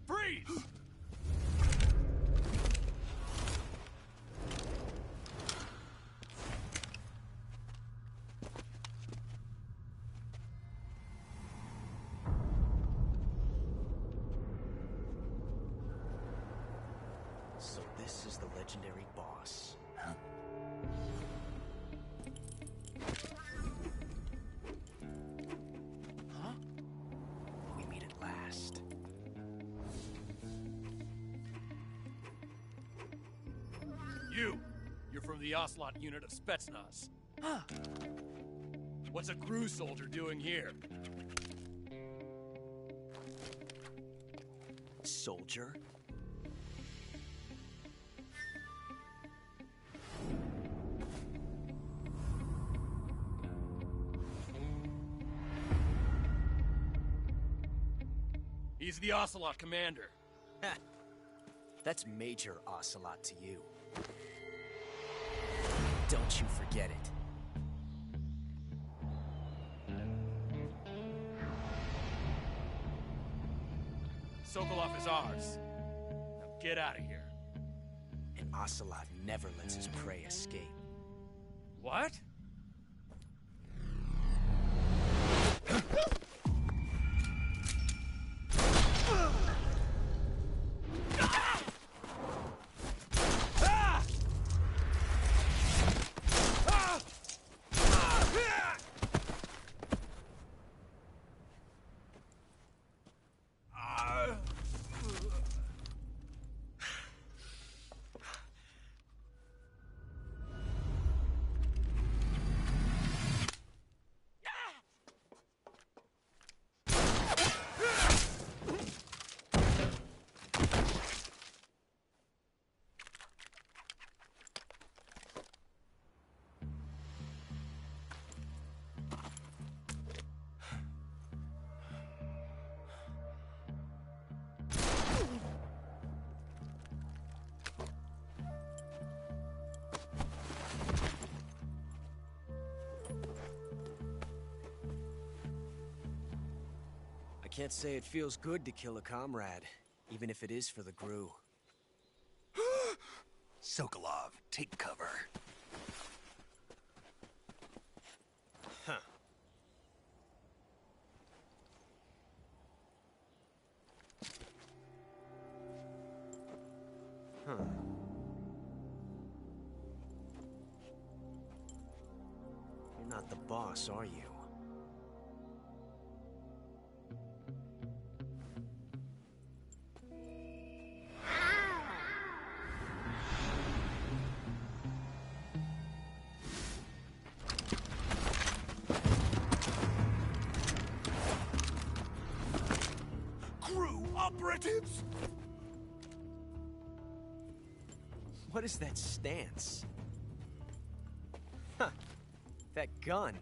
Freeze! So this is the legendary boss. Huh? Huh? We meet at last. You're from the Ocelot unit of Spetsnaz. Huh. What's a crew soldier doing here? Soldier? He's the Ocelot commander. Ha! That's Major Ocelot to you. Don't you forget it. Sokolov is ours. Now get out of here. And Ocelot never lets his prey escape. What? I can't say it feels good to kill a comrade, even if it is for the GRU. Sokolov, take cover. Huh. Huh. You're not the boss, are you? Operatives! What is that stance? Huh. That gun.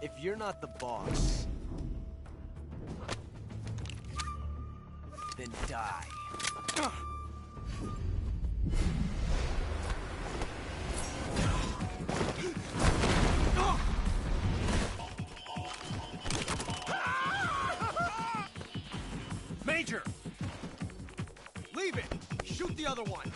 If you're not the boss, then die. Major! Leave it! Shoot the other one!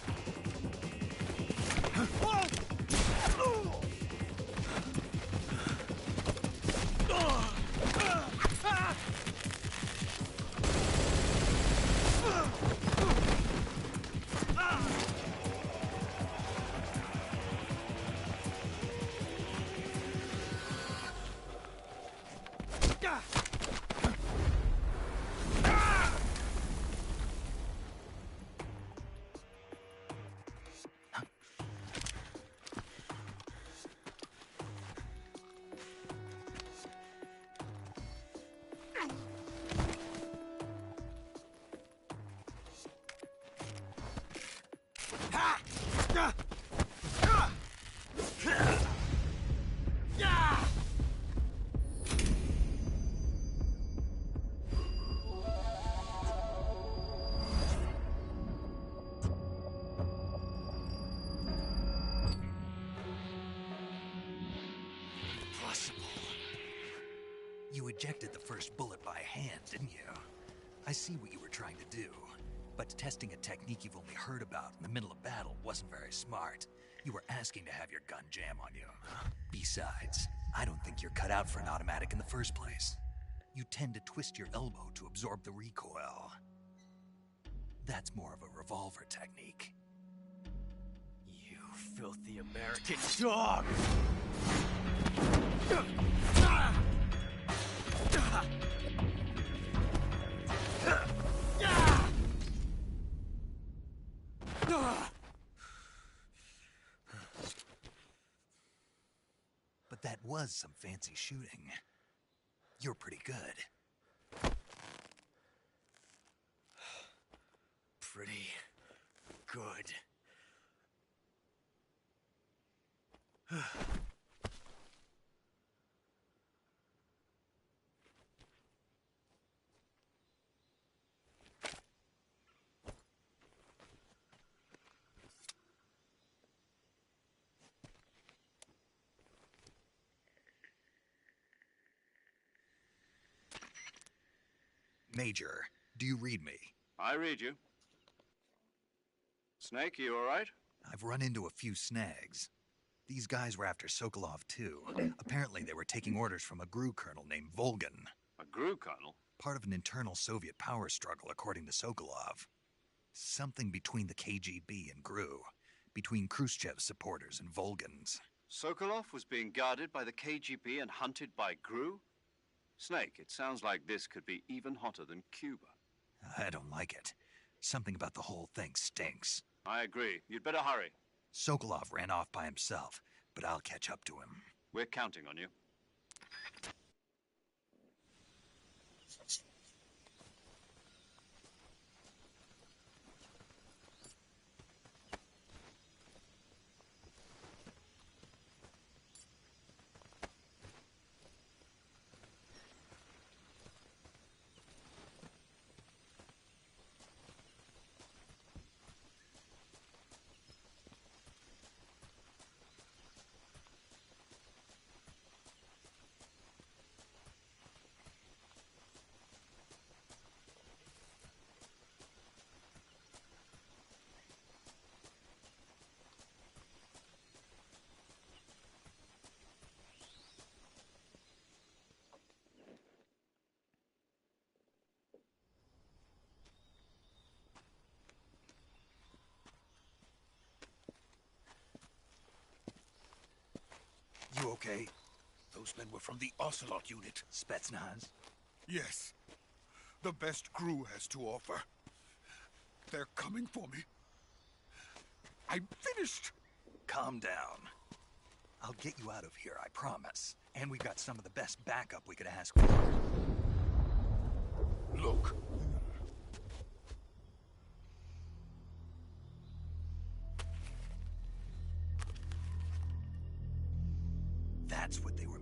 You ejected the first bullet by hand, didn't you? I see what you were trying to do. But testing a technique you've only heard about in the middle of battle wasn't very smart. You were asking to have your gun jam on you. Besides, I don't think you're cut out for an automatic in the first place. You tend to twist your elbow to absorb the recoil. That's more of a revolver technique. You filthy American dog! But that was some fancy shooting. You're pretty good. Pretty good. Major, do you read me? I read you. Snake, you all right? I've run into a few snags. These guys were after Sokolov, too. Apparently they were taking orders from a GRU colonel named Volgin. A GRU colonel? Part of an internal Soviet power struggle, according to Sokolov. Something between the KGB and GRU. Between Khrushchev's supporters and Volgin's. Sokolov was being guarded by the KGB and hunted by GRU? Snake, it sounds like this could be even hotter than Cuba. I don't like it. Something about the whole thing stinks. I agree. You'd better hurry. Sokolov ran off by himself, but I'll catch up to him. We're counting on you. You okay? Those men were from the Ocelot unit. Spetsnaz? Yes. The best GRU has to offer. They're coming for me. I'm finished. Calm down. I'll get you out of here, I promise. And we've got some of the best backup we could ask for. Look.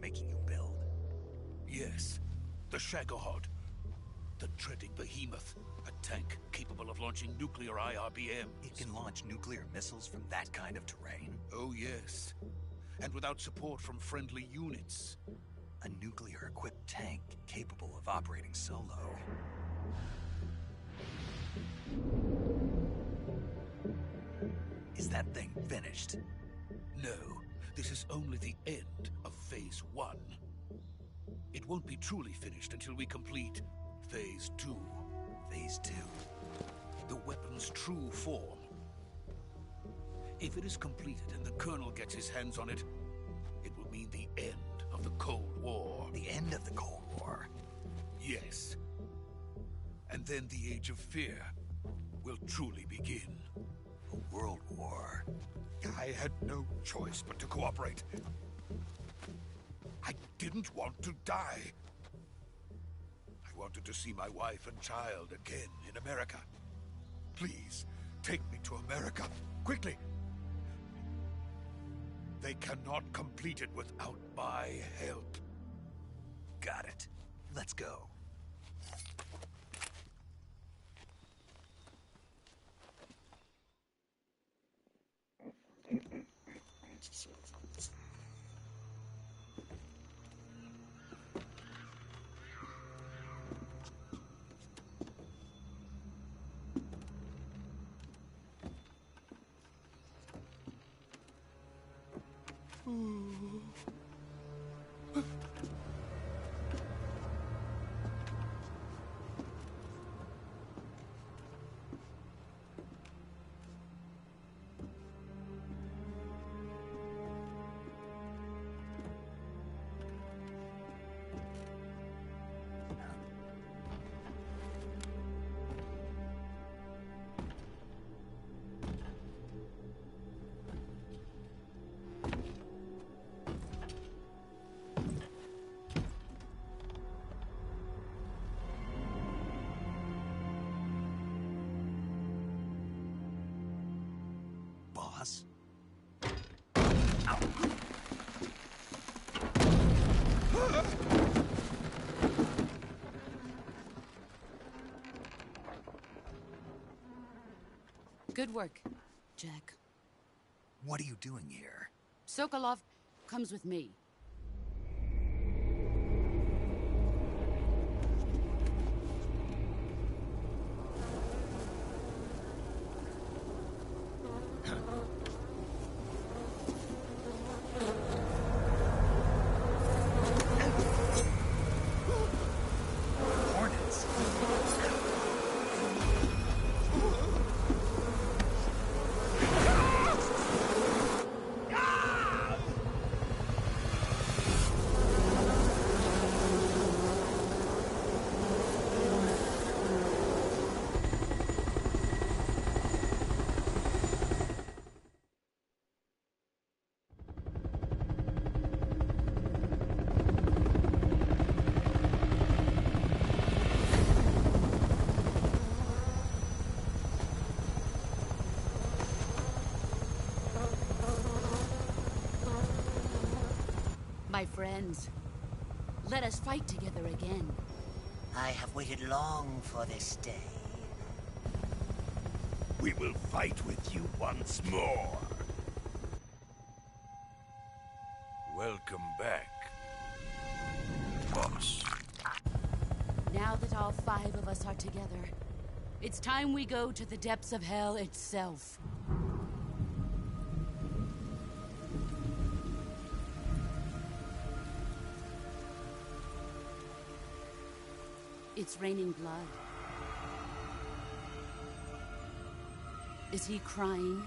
making you build? Yes, the Shagohod. The dreaded behemoth. A tank capable of launching nuclear IRBMs. It can launch nuclear missiles from that kind of terrain? Oh yes. And without support from friendly units. A nuclear-equipped tank capable of operating solo. Is that thing finished? No, this is only the end of Phase 1. It won't be truly finished until we complete Phase 2. Phase 2? The weapon's true form. If it is completed and the Colonel gets his hands on it, it will mean the end of the Cold War. The end of the Cold War? Yes. And then the Age of Fear will truly begin. A world war? I had no choice but to cooperate. I didn't want to die. I wanted to see my wife and child again in America. Please, take me to America, quickly. They cannot complete it without my help. Got it. Let's go. Boss? Ow. Good work, Jack. What are you doing here? Sokolov comes with me. Hornets? My friends, let us fight together again. I have waited long for this day. We will fight with you once more. Welcome back, boss. Now that all 5 of us are together, it's time we go to the depths of hell itself. It's raining blood. Is he crying?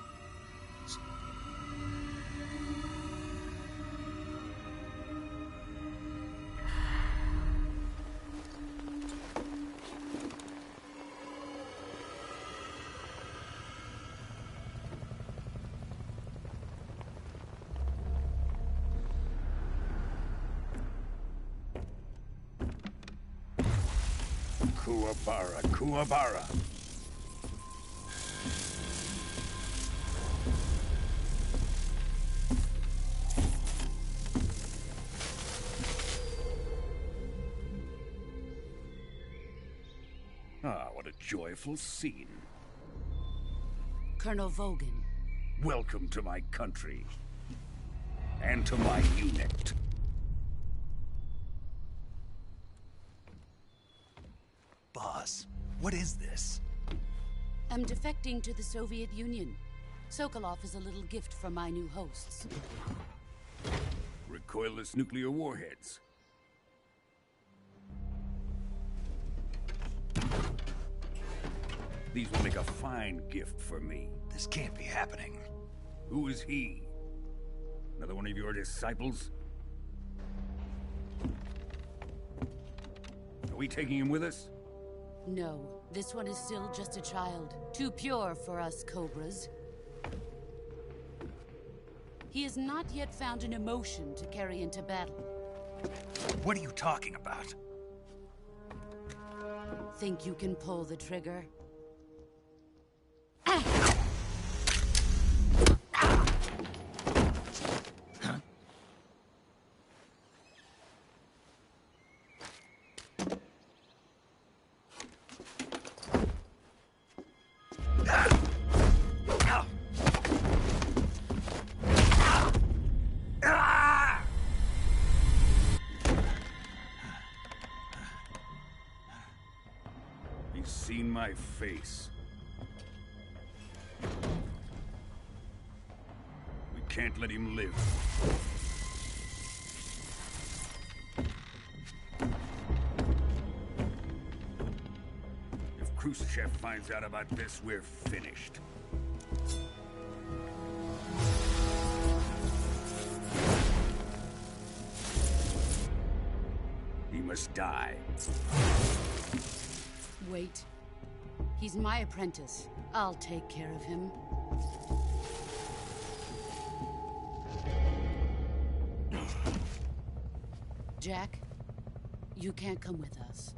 Kuwabara, Kuwabara. joyful scene. Colonel Vogan. Welcome to my country. And to my unit. Boss, what is this? I'm defecting to the Soviet Union. Sokolov is a little gift from my new hosts. Recoilless nuclear warheads. These will make a fine gift for me. This can't be happening. Who is he? Another one of your disciples? Are we taking him with us? No, this one is still just a child. Too pure for us Cobras. He has not yet found an emotion to carry into battle. What are you talking about? Think you can pull the trigger? He's seen my face. We can't let him live. If Khrushchev finds out about this, we're finished. He must die. Wait. He's my apprentice. I'll take care of him. Jack, you can't come with us.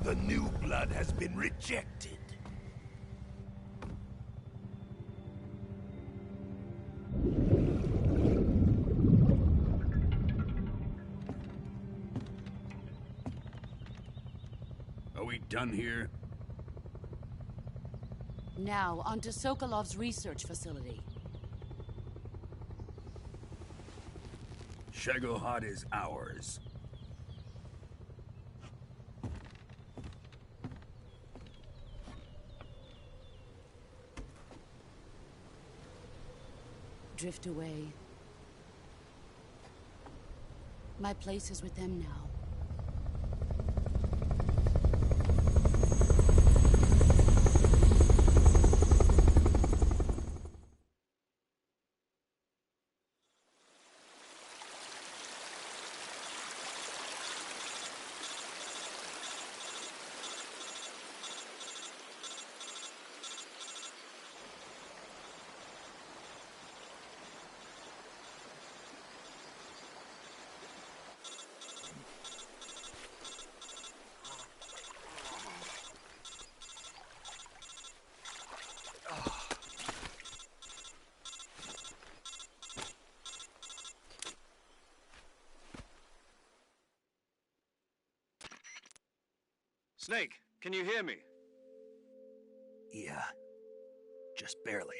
The new blood has been rejected. Are we done here? Now, onto Sokolov's research facility. Shagohod is ours. Drift away. My place is with them now. Snake, can you hear me? Yeah. Just barely.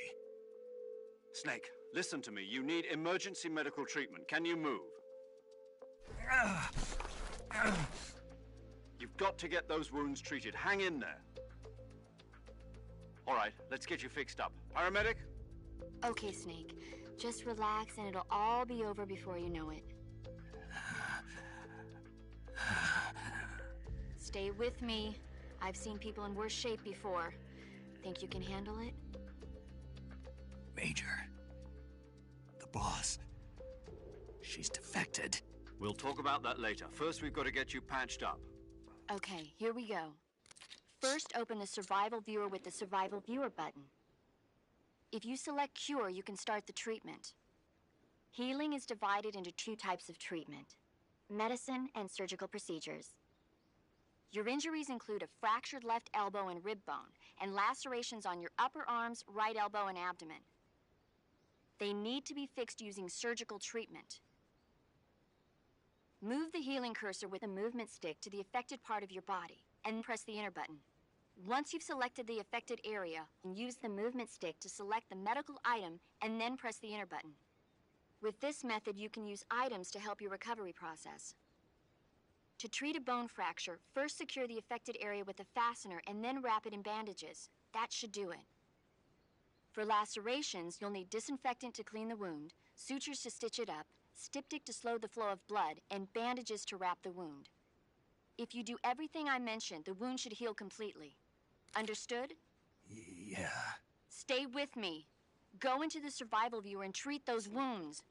Snake, listen to me. You need emergency medical treatment. Can you move? You've got to get those wounds treated. Hang in there. All right, let's get you fixed up. Paramedic? Okay, Snake. Just relax and it'll all be over before you know it. Stay with me. I've seen people in worse shape before. Think you can handle it? Major. The boss. She's defected. We'll talk about that later. First, we've got to get you patched up. Okay, here we go. First, open the Survival Viewer with the Survival Viewer button. If you select Cure, you can start the treatment. Healing is divided into 2 types of treatment: medicine and surgical procedures. Your injuries include a fractured left elbow and rib bone, and lacerations on your upper arms, right elbow, and abdomen. They need to be fixed using surgical treatment. Move the healing cursor with a movement stick to the affected part of your body, and press the enter button. Once you've selected the affected area, use the movement stick to select the medical item, and then press the enter button. With this method, you can use items to help your recovery process. To treat a bone fracture, first secure the affected area with a fastener and then wrap it in bandages. That should do it. For lacerations, you'll need disinfectant to clean the wound, sutures to stitch it up, styptic to slow the flow of blood, and bandages to wrap the wound. If you do everything I mentioned, the wound should heal completely. Understood? Yeah. Stay with me. Go into the Survival Viewer and treat those wounds.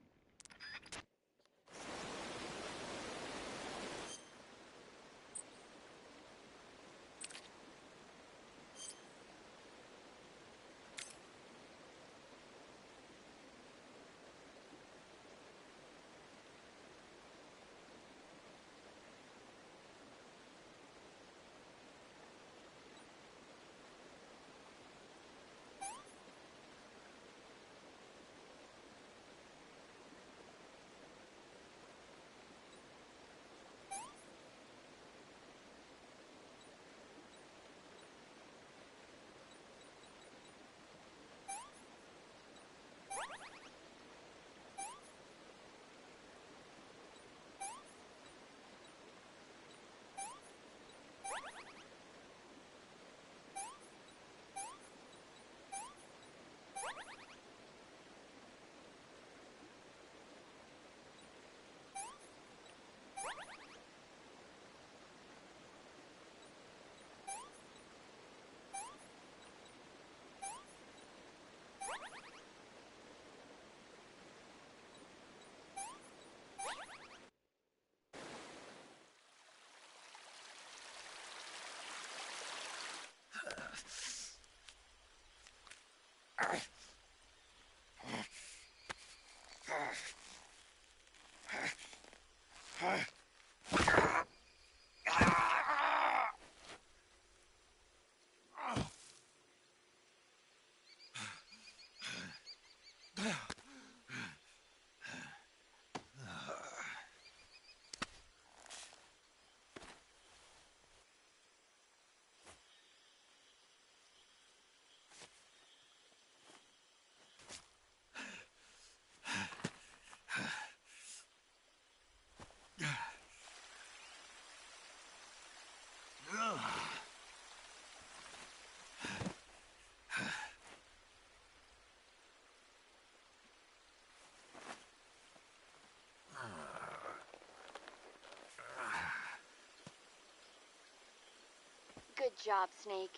Good job, Snake.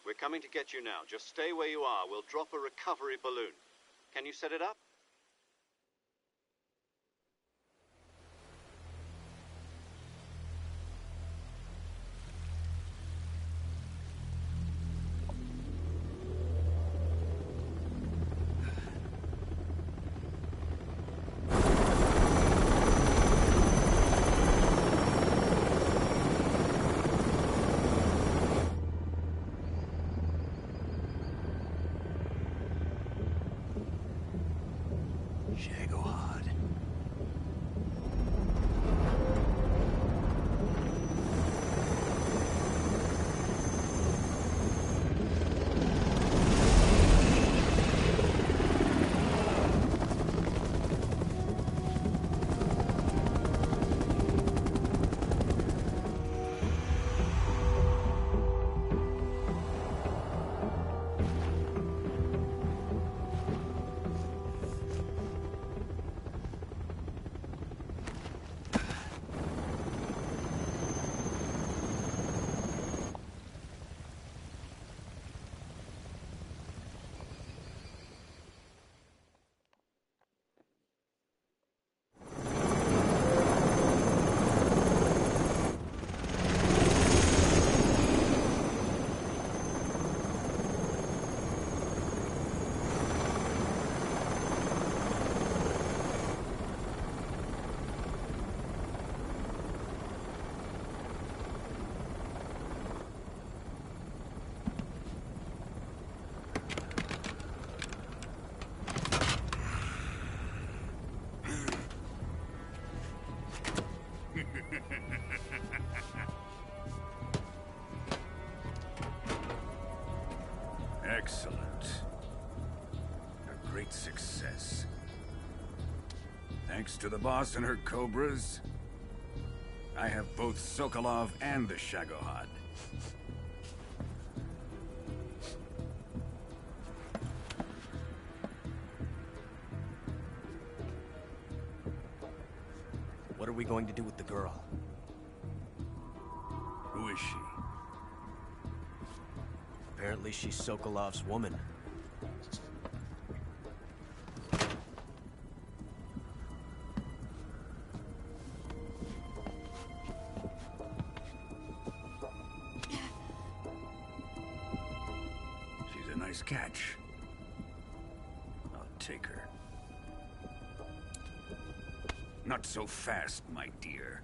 We're coming to get you now. Just stay where you are. We'll drop a recovery balloon. Can you set it up? Excellent. A great success. Thanks to the boss and her cobras, I have both Sokolov and the Shagohod. What are we going to do with the girl? Who is she? Apparently she's Sokolov's woman. She's a nice catch. I'll take her. Not so fast, my dear.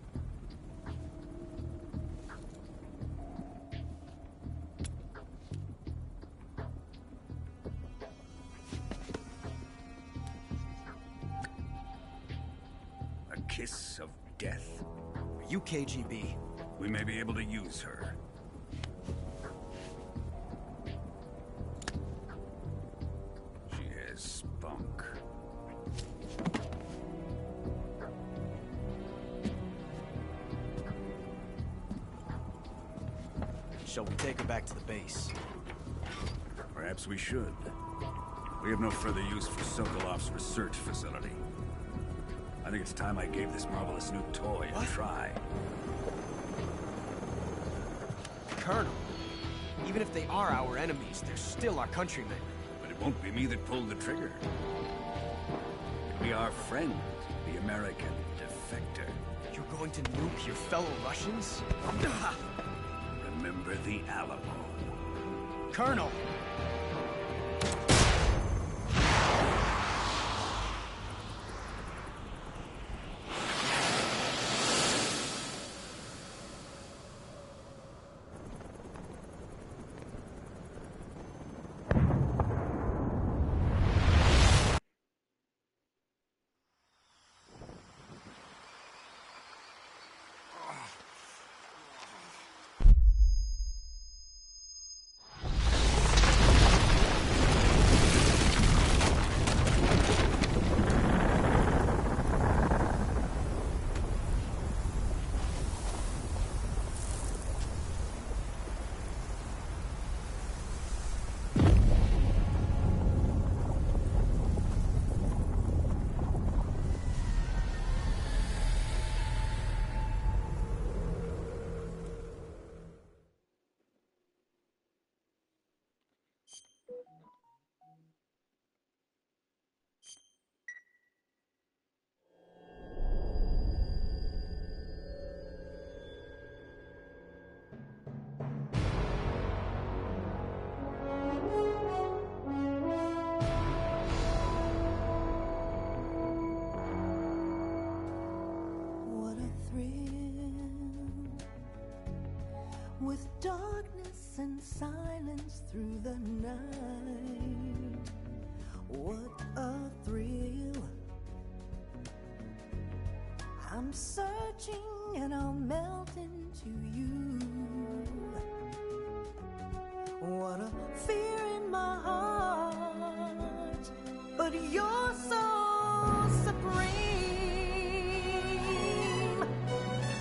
A kiss of death? Are you KGB? We may be able to use her. She has spunk. Shall we take her back to the base? Perhaps we should. We have no further use for Sokolov's research facility. I think it's time I gave this marvelous new toy a try. Colonel, even if they are our enemies, they're still our countrymen. But it won't be me that pulled the trigger. It'll be our friend, the American defector. You're going to nuke your fellow Russians? Remember the Alamo. Colonel! With darkness and silence through the night, what a thrill. I'm searching and I'll melt into you. What a fear in my heart, but you're so supreme.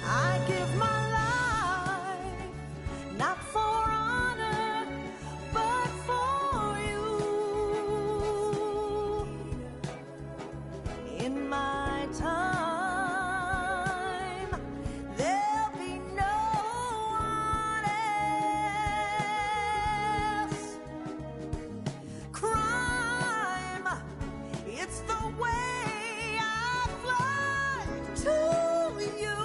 I give my not for honor, but for you. In my time, there'll be no one else. Crime, it's the way I fly to you.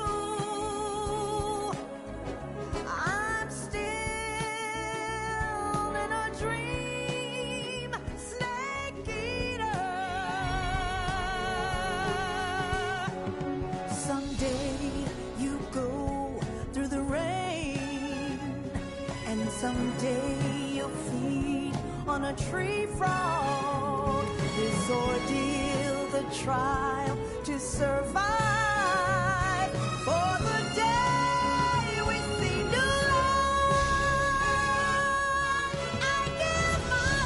Someday you'll feed on a tree frog. This ordeal, the trial to survive. For the day we see new light, I give my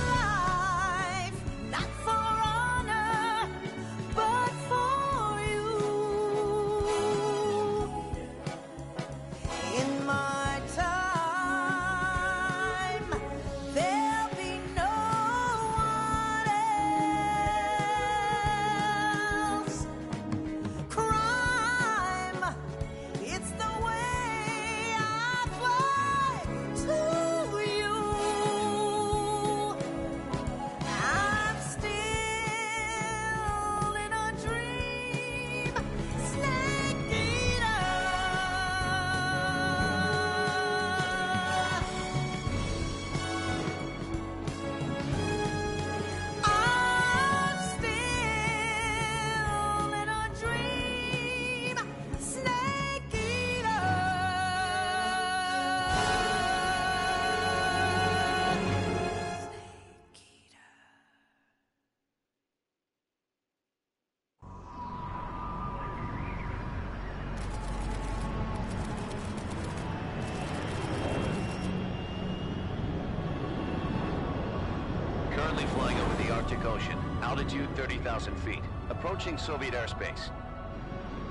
Currently flying over the Arctic Ocean. Altitude 30,000 feet. Approaching Soviet airspace.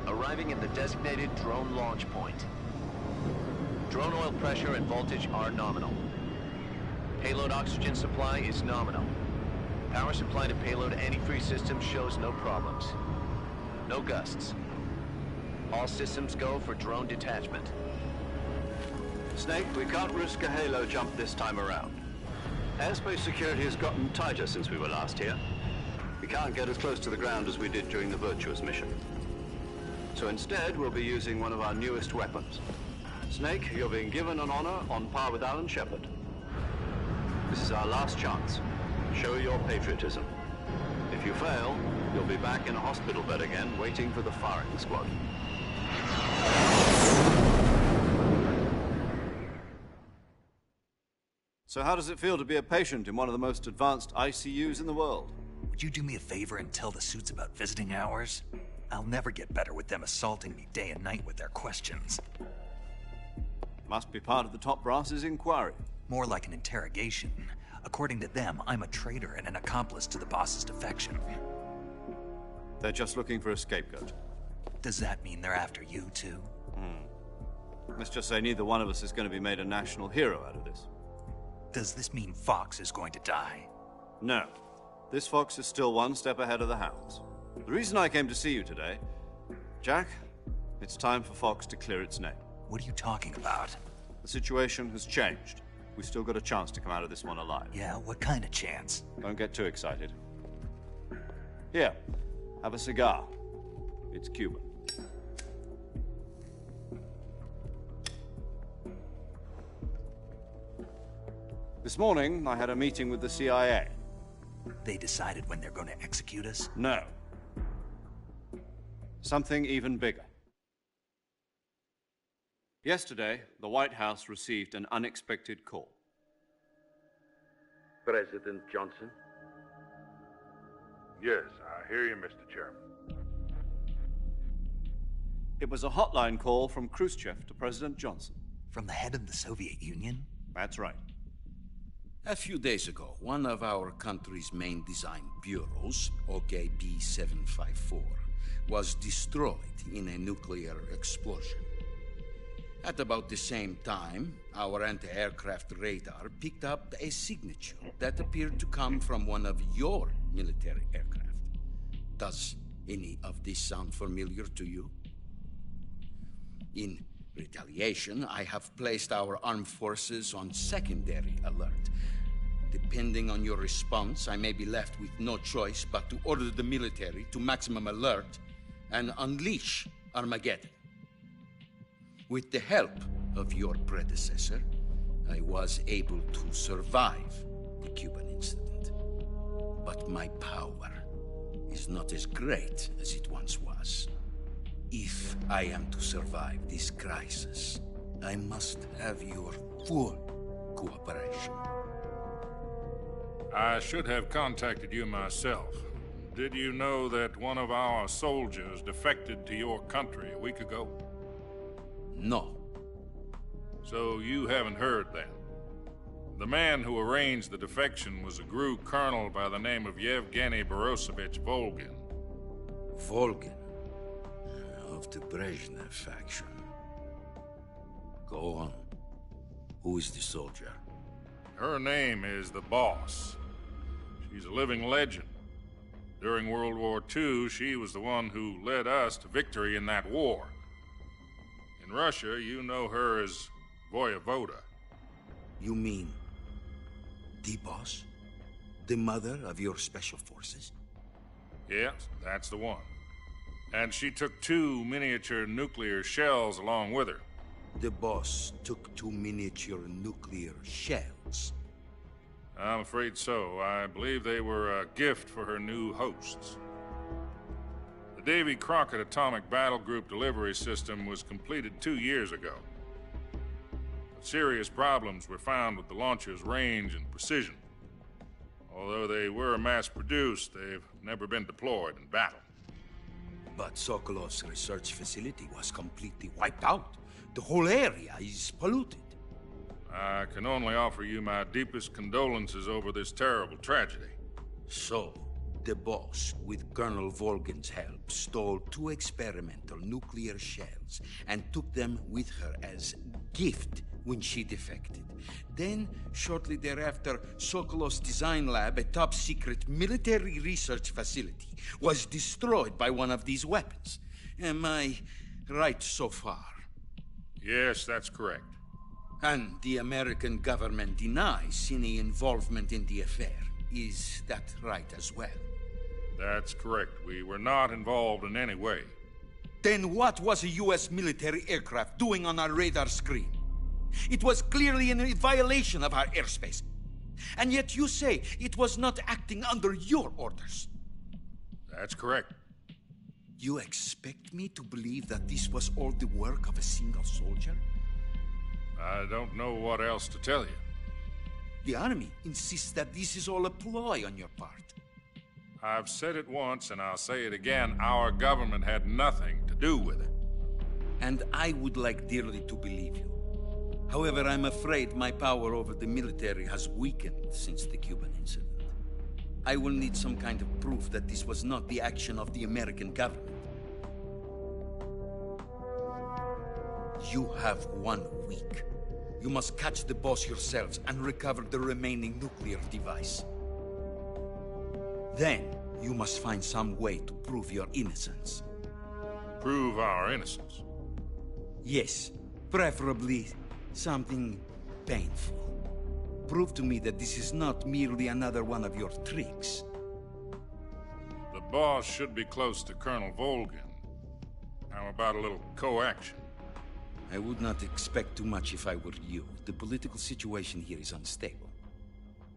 Arriving at the designated drone launch point. Drone oil pressure and voltage are nominal. Payload oxygen supply is nominal. Power supply to payload antifreeze system shows no problems. No gusts. All systems go for drone detachment. Snake, we can't risk a halo jump this time around. Airspace security has gotten tighter since we were last here. We can't get as close to the ground as we did during the Virtuous mission. So instead, we'll be using one of our newest weapons. Snake, you're being given an honor on par with Alan Shepard. This is our last chance. Show your patriotism. If you fail, you'll be back in a hospital bed again, waiting for the firing squad. So how does it feel to be a patient in one of the most advanced ICUs in the world? Would you do me a favor and tell the suits about visiting hours? I'll never get better with them assaulting me day and night with their questions. Must be part of the top brass's inquiry. More like an interrogation. According to them, I'm a traitor and an accomplice to the boss's defection. They're just looking for a scapegoat. Does that mean they're after you, too? Let's just say neither one of us is going to be made a national hero out of this. Does this mean Fox is going to die? No. This Fox is still one step ahead of the Hounds. The reason I came to see you today... Jack, it's time for Fox to clear its name. What are you talking about? The situation has changed. We've still got a chance to come out of this one alive. Yeah, what kind of chance? Don't get too excited. Here, have a cigar. It's Cuban. This morning, I had a meeting with the CIA. They decided when they're going to execute us? No. Something even bigger. Yesterday, the White House received an unexpected call. President Johnson? Yes, I hear you, Mr. Chairman. It was a hotline call from Khrushchev to President Johnson. From the head of the Soviet Union? That's right. A few days ago, one of our country's main design bureaus, OKB 754, was destroyed in a nuclear explosion. At about the same time, our anti-aircraft radar picked up a signature that appeared to come from one of your military aircraft. Does any of this sound familiar to you? In retaliation, I have placed our armed forces on secondary alert. Depending on your response, I may be left with no choice but to order the military to maximum alert and unleash Armageddon. With the help of your predecessor, I was able to survive the Cuban incident. But my power is not as great as it once was. If I am to survive this crisis, I must have your full cooperation. I should have contacted you myself. Did you know that one of our soldiers defected to your country a week ago? No. So you haven't heard then. The man who arranged the defection was a GRU colonel by the name of Yevgeny Borosovich Volgin. Volgin? Of the Brezhnev faction. Go on. Who is the soldier? Her name is the Boss. She's a living legend. During World War II, she was the one who led us to victory in that war. In Russia, you know her as Voyevoda. You mean the Boss? The mother of your special forces? Yes, that's the one. And she took 2 miniature nuclear shells along with her. The Boss took 2 miniature nuclear shells? I'm afraid so. I believe they were a gift for her new hosts. The Davy Crockett Atomic Battle Group delivery system was completed 2 years ago. But serious problems were found with the launcher's range and precision. Although they were mass-produced, they've never been deployed in battle. But Sokolov's research facility was completely wiped out. The whole area is polluted. I can only offer you my deepest condolences over this terrible tragedy. So, the boss, with Colonel Volgin's help, stole 2 experimental nuclear shells and took them with her as gift when she defected. Then, shortly thereafter, Sokolov's design lab, a top-secret military research facility, was destroyed by one of these weapons. Am I right so far? Yes, that's correct. And the American government denies any involvement in the affair. Is that right as well? That's correct. We were not involved in any way. Then what was a U.S. military aircraft doing on our radar screen? It was clearly in violation of our airspace. And yet you say it was not acting under your orders. That's correct. You expect me to believe that this was all the work of a single soldier? I don't know what else to tell you. The Army insists that this is all a ploy on your part. I've said it once, and I'll say it again. Our government had nothing to do with it. And I would like dearly to believe you. However, I'm afraid my power over the military has weakened since the Cuban incident. I will need some kind of proof that this was not the action of the American government. You have 1 week. You must catch the boss yourselves and recover the remaining nuclear device. Then, you must find some way to prove your innocence. Prove our innocence? Yes, preferably something painful. Prove to me that this is not merely another one of your tricks. The boss should be close to Colonel Volgin. How about a little co-action? I would not expect too much if I were you. The political situation here is unstable.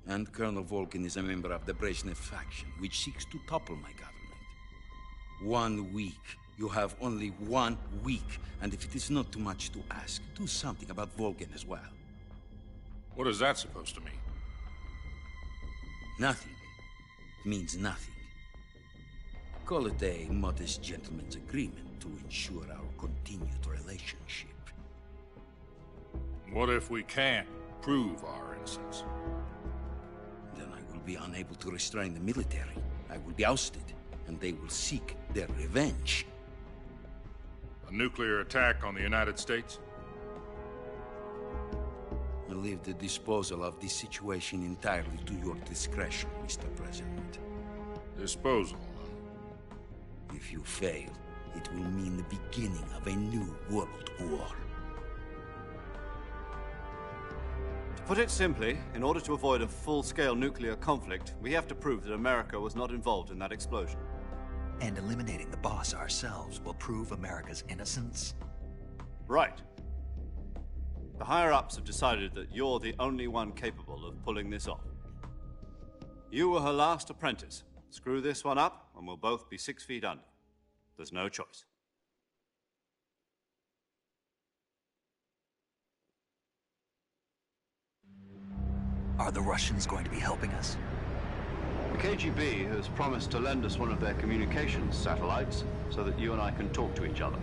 And Colonel Volgin is a member of the Brezhnev faction, which seeks to topple my government. 1 week. You have only 1 week. And if it is not too much to ask, do something about Volgin as well. What is that supposed to mean? Nothing. It means nothing. Call it a modest gentleman's agreement to ensure our continued relationship. What if we can't prove our innocence? Then I will be unable to restrain the military. I will be ousted, and they will seek their revenge. A nuclear attack on the United States? I leave the disposal of this situation entirely to your discretion, Mr. President. Disposal? If you fail, it will mean the beginning of a new world war. To put it simply, in order to avoid a full-scale nuclear conflict, we have to prove that America was not involved in that explosion. And eliminating the boss ourselves will prove America's innocence? Right. The higher-ups have decided that you're the only one capable of pulling this off. You were her last apprentice. Screw this one up, and we'll both be 6 feet under. There's no choice. Are the Russians going to be helping us? The KGB has promised to lend us one of their communications satellites so that you and I can talk to each other.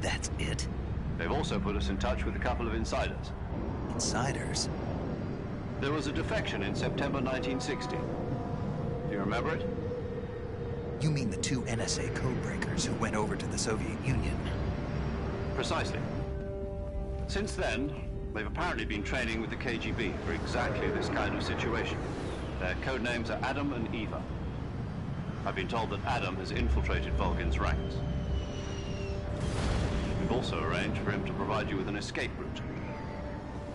That's it? They've also put us in touch with a couple of insiders. Insiders? There was a defection in September 1960. Do you remember it? You mean the 2 NSA codebreakers who went over to the Soviet Union? Precisely. Since then, they've apparently been training with the KGB for exactly this kind of situation. Their code names are Adam and Eva. I've been told that Adam has infiltrated Volgin's ranks. We've also arranged for him to provide you with an escape route.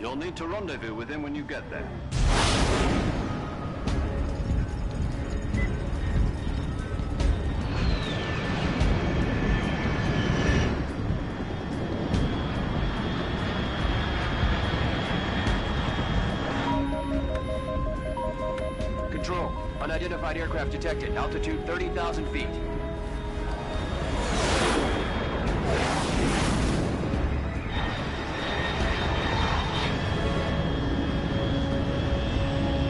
You'll need to rendezvous with him when you get there. Control. Unidentified aircraft detected. Altitude 30,000 feet.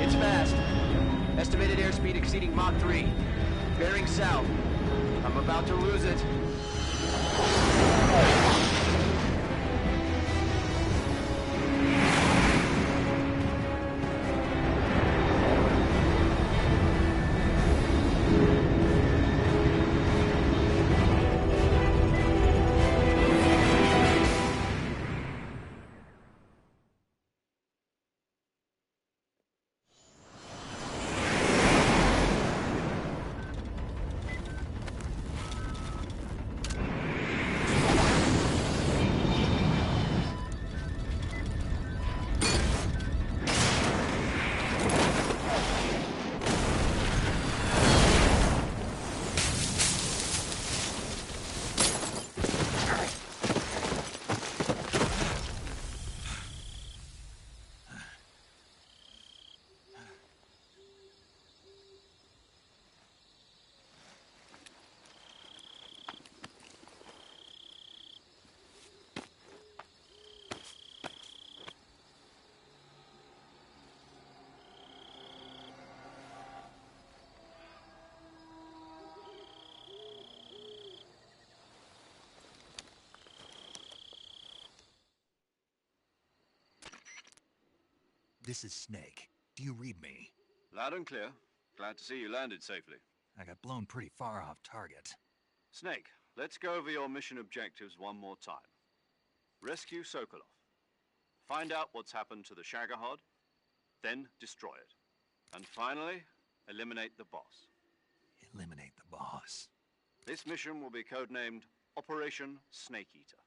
It's fast. Estimated airspeed exceeding Mach 3. Bearing south. I'm about to lose it. This is Snake. Do you read me? Loud and clear. Glad to see you landed safely. I got blown pretty far off target. Snake, let's go over your mission objectives one more time. Rescue Sokolov. Find out what's happened to the Shagohod, then destroy it. And finally, eliminate the boss. Eliminate the boss. This mission will be codenamed Operation Snake Eater.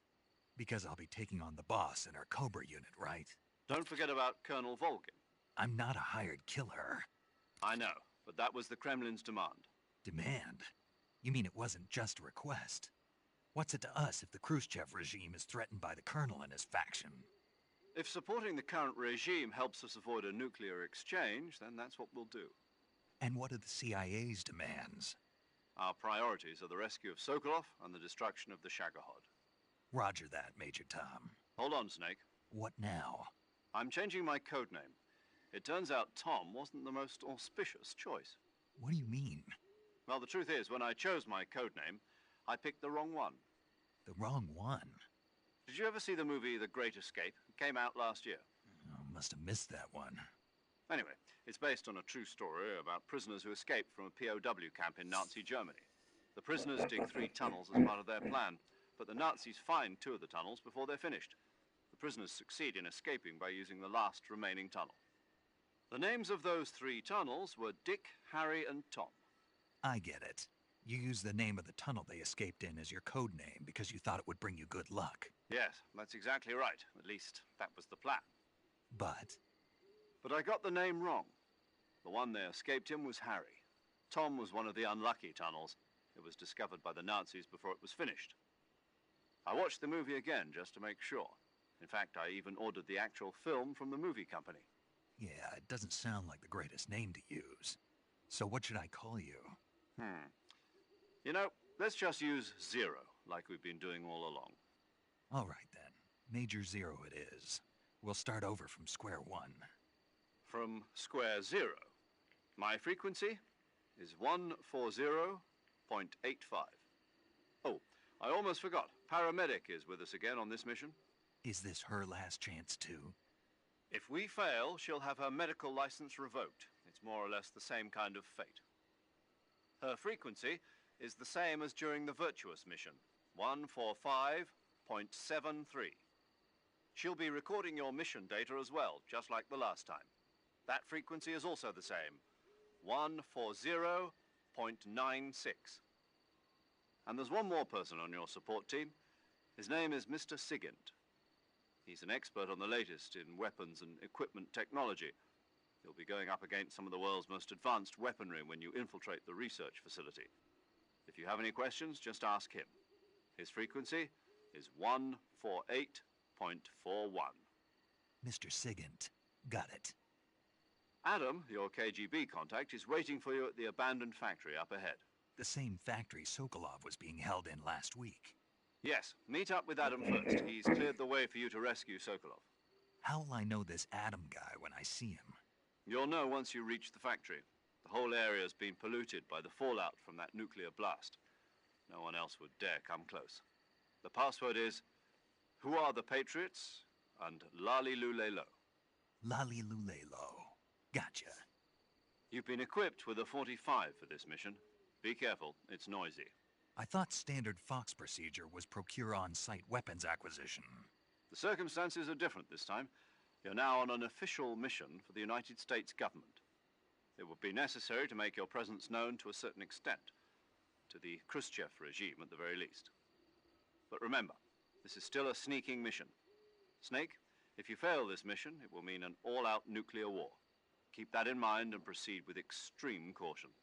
Because I'll be taking on the boss in our Cobra unit, right? Don't forget about Colonel Volgin. I'm not a hired killer. I know, but that was the Kremlin's demand. Demand? You mean it wasn't just a request? What's it to us if the Khrushchev regime is threatened by the Colonel and his faction? If supporting the current regime helps us avoid a nuclear exchange, then that's what we'll do. And what are the CIA's demands? Our priorities are the rescue of Sokolov and the destruction of the Shagohod. Roger that, Major Tom. Hold on, Snake. What now? I'm changing my codename. It turns out Tom wasn't the most auspicious choice. What do you mean? Well, the truth is, when I chose my codename, I picked the wrong one. The wrong one? Did you ever see the movie The Great Escape? It came out last year. Oh, must have missed that one. Anyway, it's based on a true story about prisoners who escaped from a POW camp in Nazi Germany. The prisoners dig 3 tunnels as part of their plan, but the Nazis find 2 of the tunnels before they're finished. The prisoners succeed in escaping by using the last remaining tunnel. The names of those 3 tunnels were Dick, Harry, and Tom. I get it. You used the name of the tunnel they escaped in as your code name because you thought it would bring you good luck. Yes, that's exactly right. At least, that was the plan. But I got the name wrong. The one they escaped in was Harry. Tom was one of the unlucky tunnels. It was discovered by the Nazis before it was finished. I watched the movie again just to make sure. In fact, I even ordered the actual film from the movie company. yeah, it doesn't sound like the greatest name to use. So what should I call you? You know, let's just use Zero, like we've been doing all along. All right, then. Major Zero it is. We'll start over from square one. From square 0. My frequency is 140.85. Oh, I almost forgot. Paramedic is with us again on this mission. Is this her last chance, too? If we fail, she'll have her medical license revoked. It's more or less the same kind of fate. Her frequency is the same as during the Virtuous mission, 145.73. She'll be recording your mission data as well, just like the last time. That frequency is also the same, 140.96. And there's one more person on your support team. His name is Mr. Sigint. He's an expert on the latest in weapons and equipment technology. You'll be going up against some of the world's most advanced weaponry when you infiltrate the research facility. If you have any questions, just ask him. His frequency is 148.41. Mr. Sigint. Got it. Adam, your KGB contact, is waiting for you at the abandoned factory up ahead. The same factory Sokolov was being held in last week. Yes, meet up with Adam first. He's cleared the way for you to rescue Sokolov. How will I know this Adam guy when I see him? You'll know once you reach the factory. The whole area's been polluted by the fallout from that nuclear blast. No one else would dare come close. The password is, "Who are the Patriots?" and Lali Lulelo. Lali Lulelo. Gotcha. You've been equipped with a 45 for this mission. Be careful, it's noisy. I thought standard Fox procedure was procure on-site weapons acquisition. The circumstances are different this time. You're now on an official mission for the United States government. It would be necessary to make your presence known to a certain extent, to the Khrushchev regime at the very least. But remember, this is still a sneaking mission. Snake, if you fail this mission, it will mean an all-out nuclear war. Keep that in mind and proceed with extreme caution.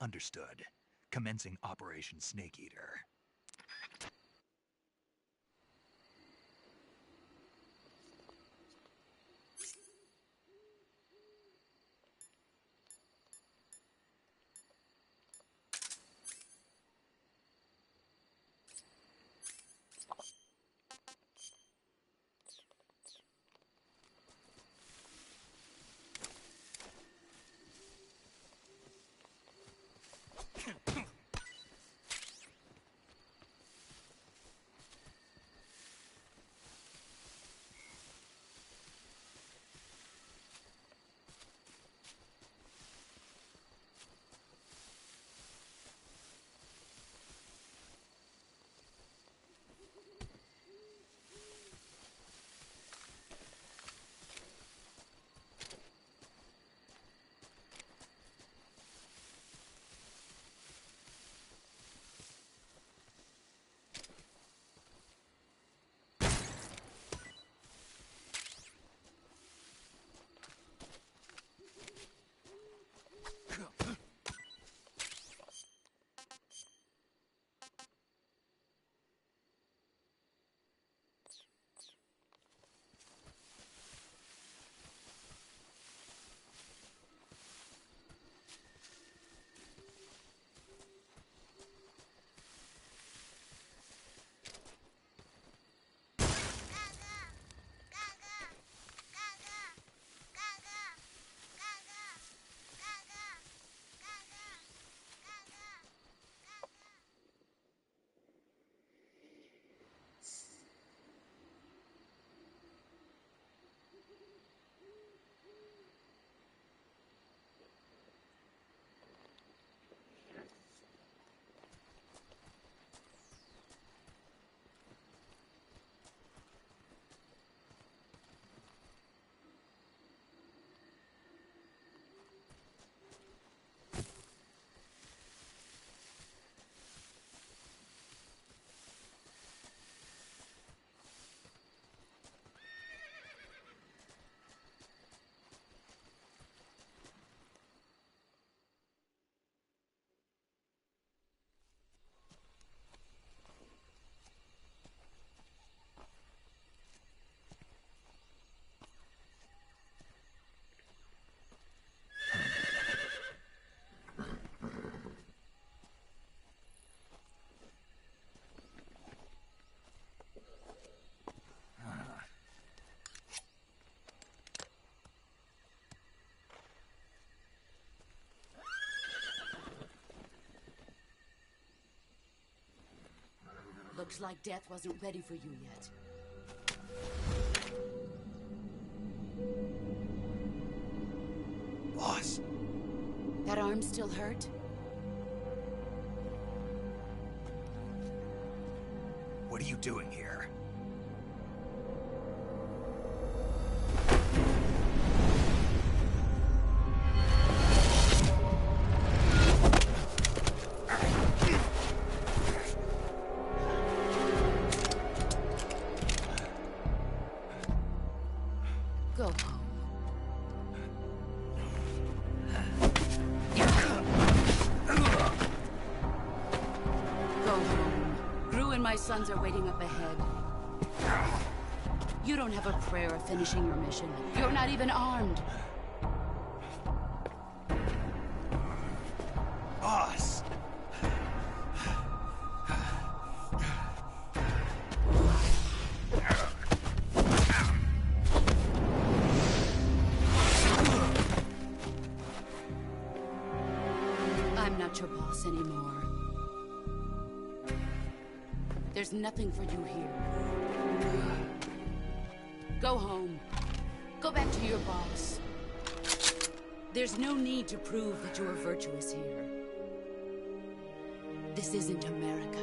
Understood. Commencing Operation Snake Eater. Looks like death wasn't ready for you yet. Boss. That arm still hurt? What are you doing here? Go home. Go home. Gru and my sons are waiting up ahead. You don't have a prayer of finishing your mission. You're not even armed. Boss! I'm not your boss anymore. There's nothing for you here. Go home. Go back to your boss. There's no need to prove that you are virtuous here. This isn't America.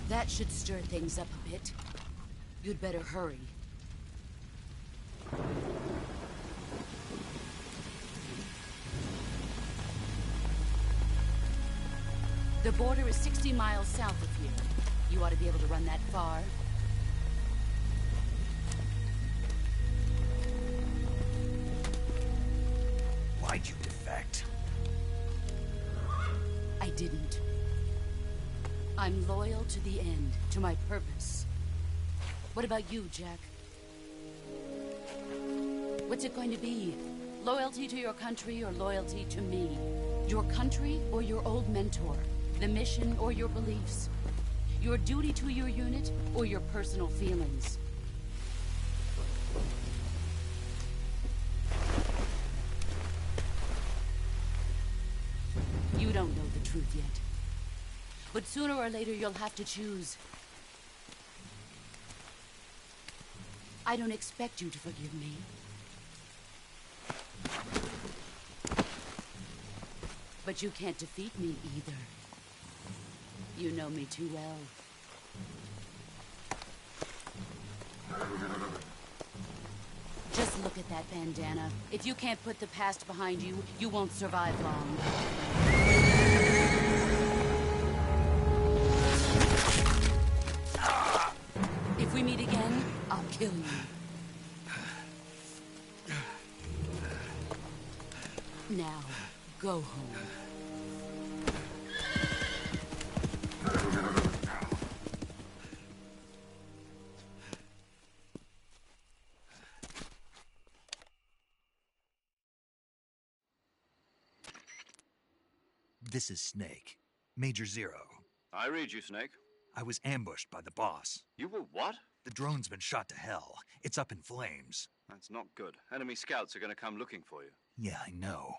That should stir things up a bit. You'd better hurry. The border is 60 miles south of here. You ought to be able to run that far. Why'd you defect? I didn't. I'm loyal to the end, to my purpose. What about you, Jack? What's it going to be? Loyalty to your country or loyalty to me? Your country or your old mentor? The mission or your beliefs? Your duty to your unit or your personal feelings? You don't know the truth yet. But sooner or later, you'll have to choose. I don't expect you to forgive me. But you can't defeat me either. You know me too well. Just look at that bandana. If you can't put the past behind you, you won't survive long. If we meet again, I'll kill you. Now, go home. This is Snake. Major Zero. I read you, Snake. I was ambushed by the boss. You were what? The drone's been shot to hell. It's up in flames. That's not good. Enemy scouts are going to come looking for you. Yeah, I know.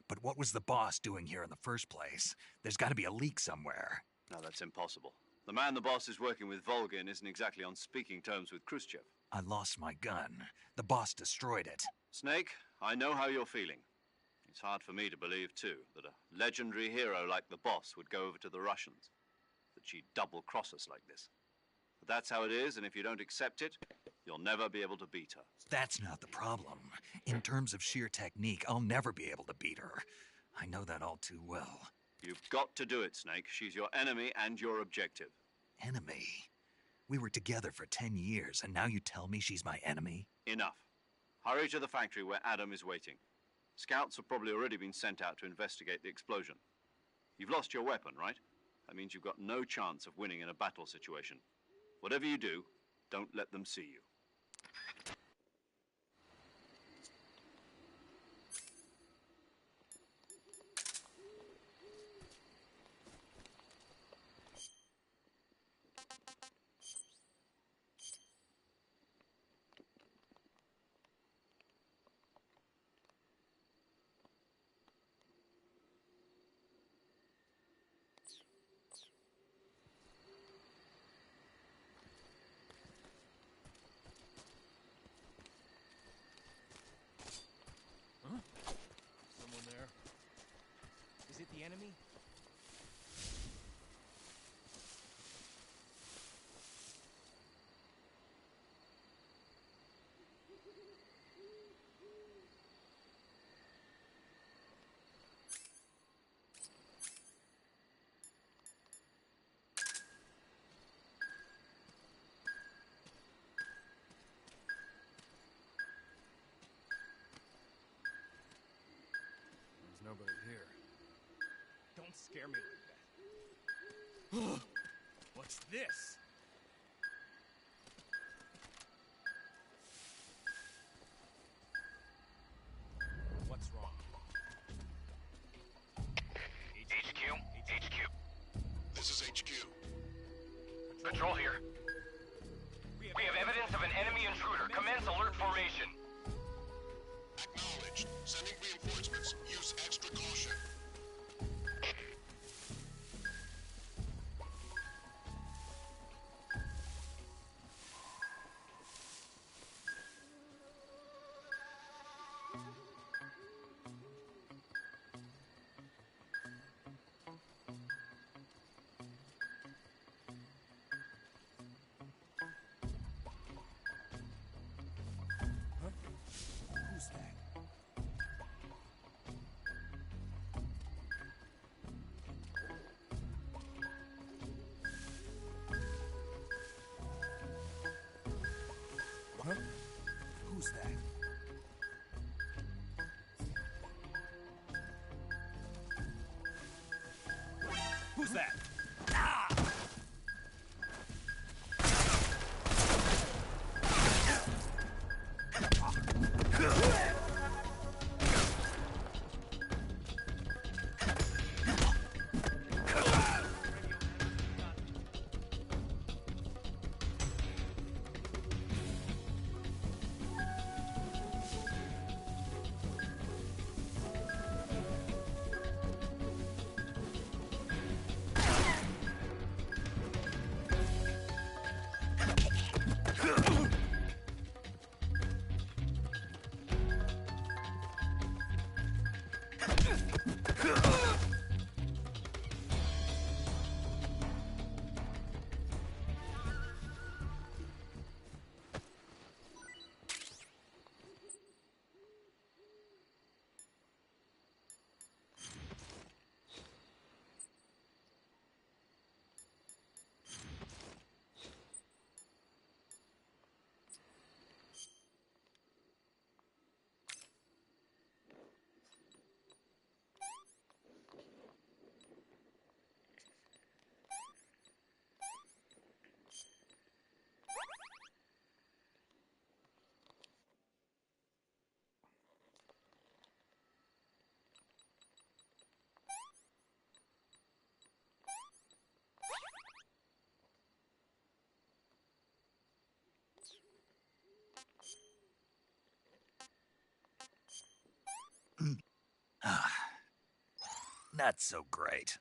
But what was the boss doing here in the first place? There's got to be a leak somewhere. No, that's impossible. The man the boss is working with, Volgin, isn't exactly on speaking terms with Khrushchev. I lost my gun. The boss destroyed it. Snake, I know how you're feeling. It's hard for me to believe, too, that a legendary hero like the boss would go over to the Russians. That she'd double-cross us like this. But that's how it is, and if you don't accept it, you'll never be able to beat her. That's not the problem. In terms of sheer technique, I'll never be able to beat her. I know that all too well. You've got to do it, Snake. She's your enemy and your objective. Enemy? We were together for 10 years, and now you tell me she's my enemy? Enough. Hurry to the factory where Adam is waiting. Scouts have probably already been sent out to investigate the explosion. You've lost your weapon, right? That means you've got no chance of winning in a battle situation. Whatever you do, don't let them see you. the enemy? There's nobody here. Don't scare me like that. What's this? What's wrong? HQ? This is HQ. Patrol here. We have evidence of an enemy intruder. Commence alert formation. Acknowledged. Sending reinforcements. Use extra caution. Who's that? Huh? Who's that? Who's that? Ah! Not so great.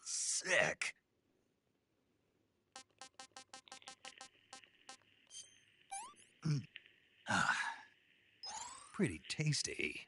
Sick. Pretty tasty.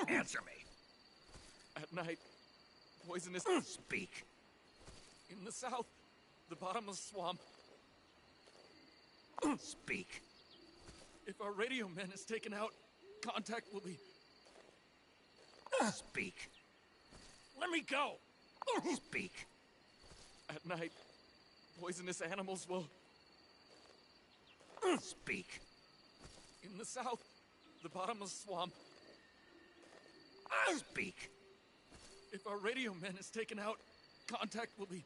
Answer me. At night, poisonous... Speak. In the south, the bottomless swamp. Speak. If our radio man is taken out, contact will be... Speak. Let me go! Speak. At night, poisonous animals will... Speak. In the south, the bottomless swamp. Speak. If our radio man is taken out, contact will be...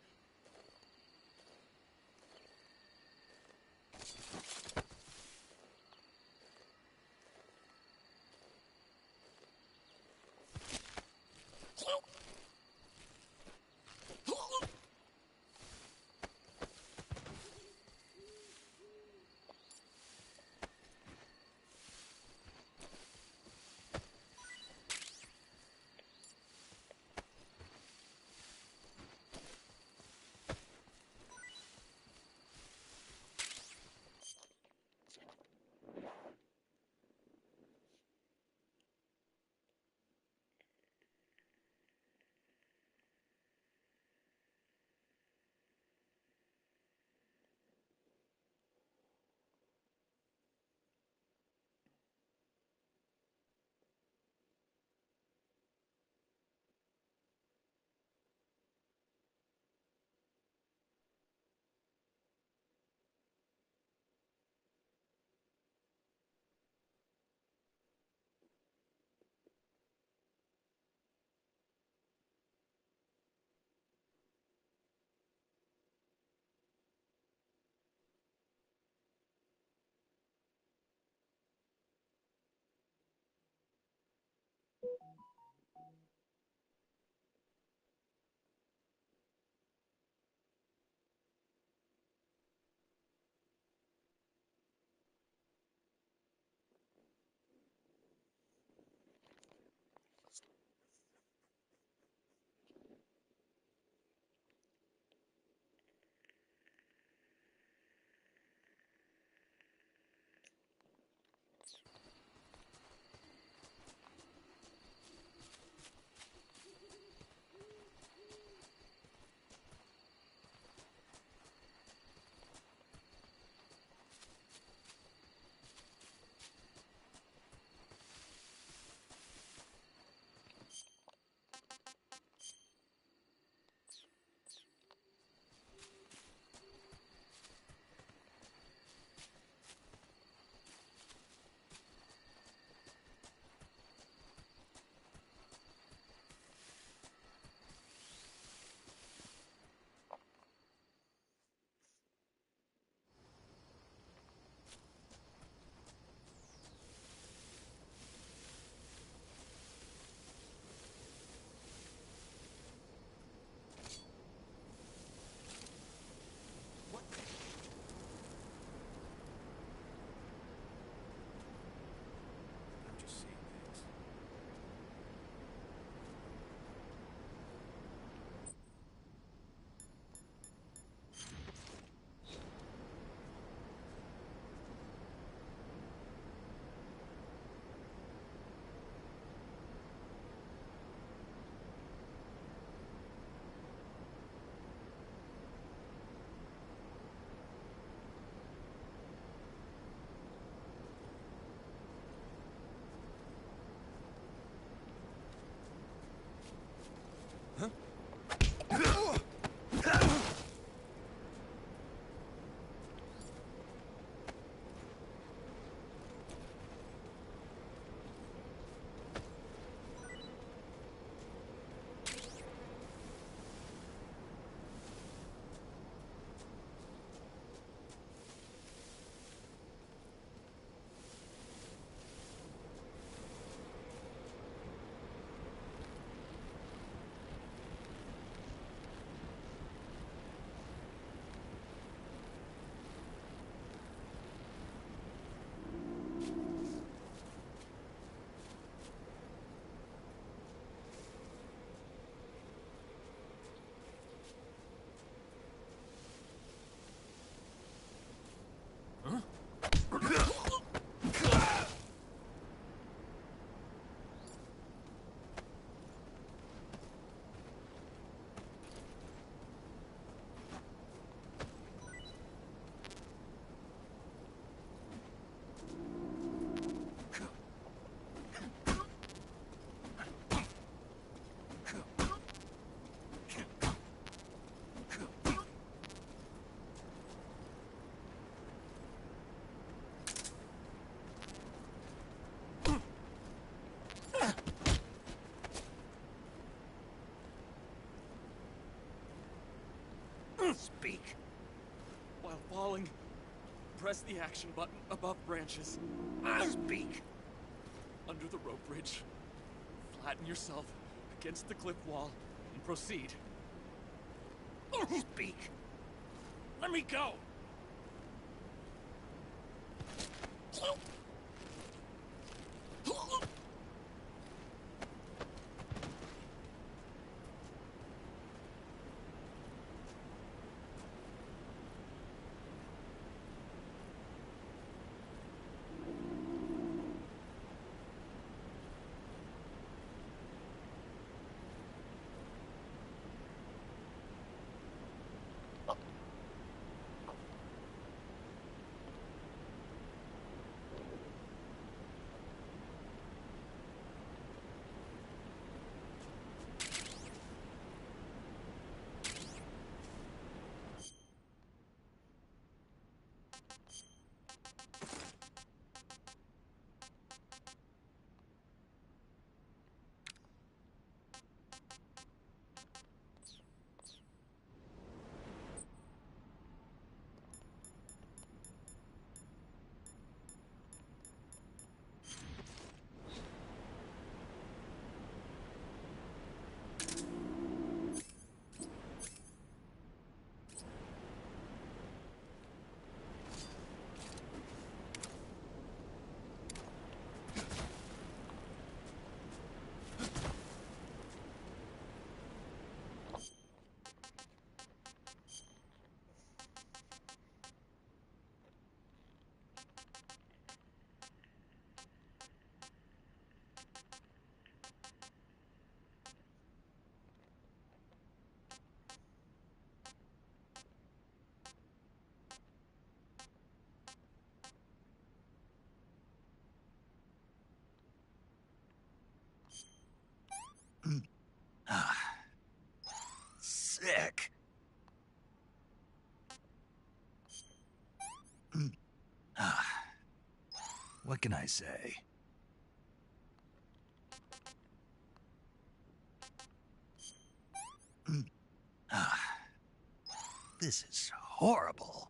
Speak. While falling, press the action button above branches. Speak. Under the rope bridge, flatten yourself against the cliff wall and proceed. Speak. Let me go! Sick. What can I say? This is horrible.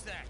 that?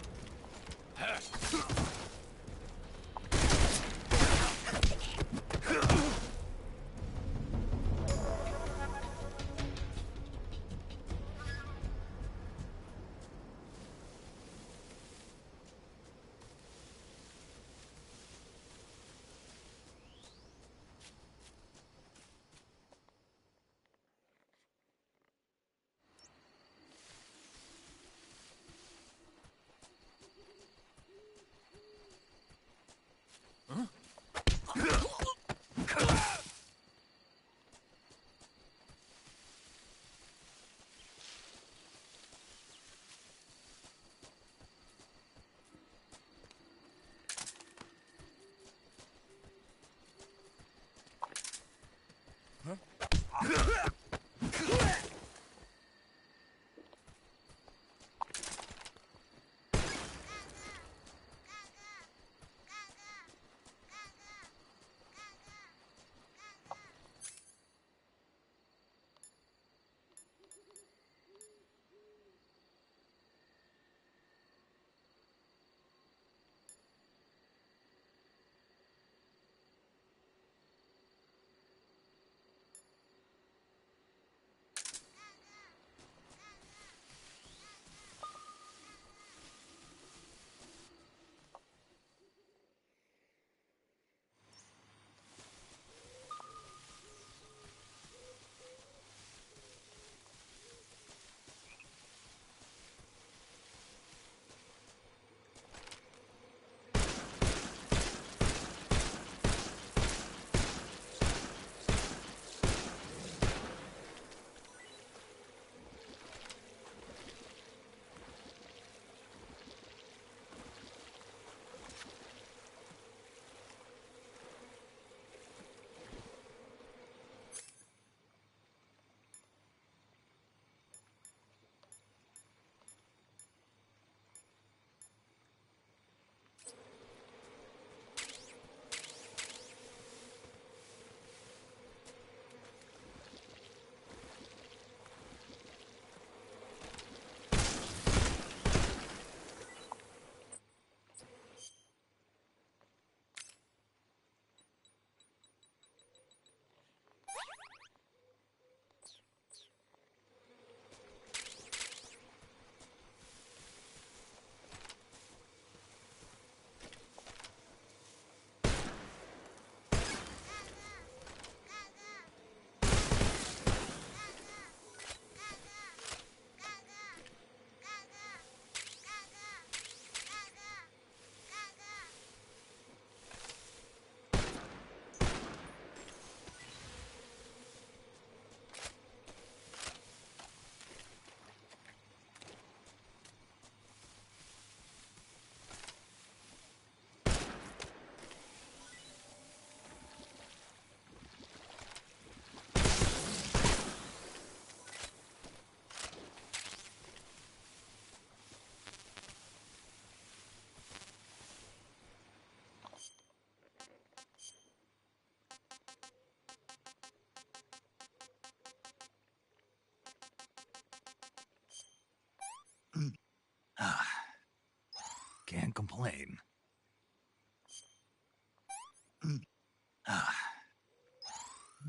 Can't complain.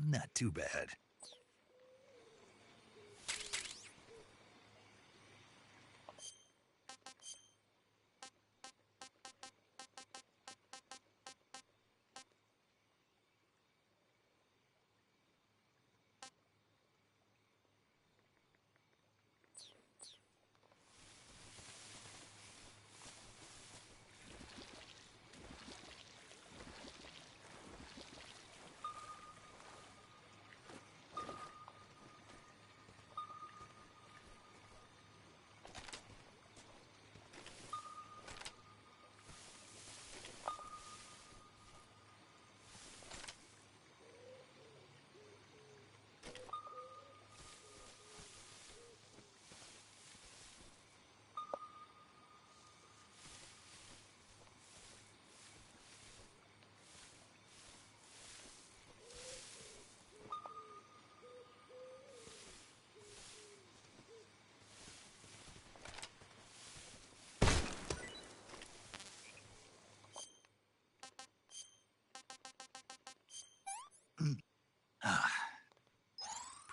Not too bad.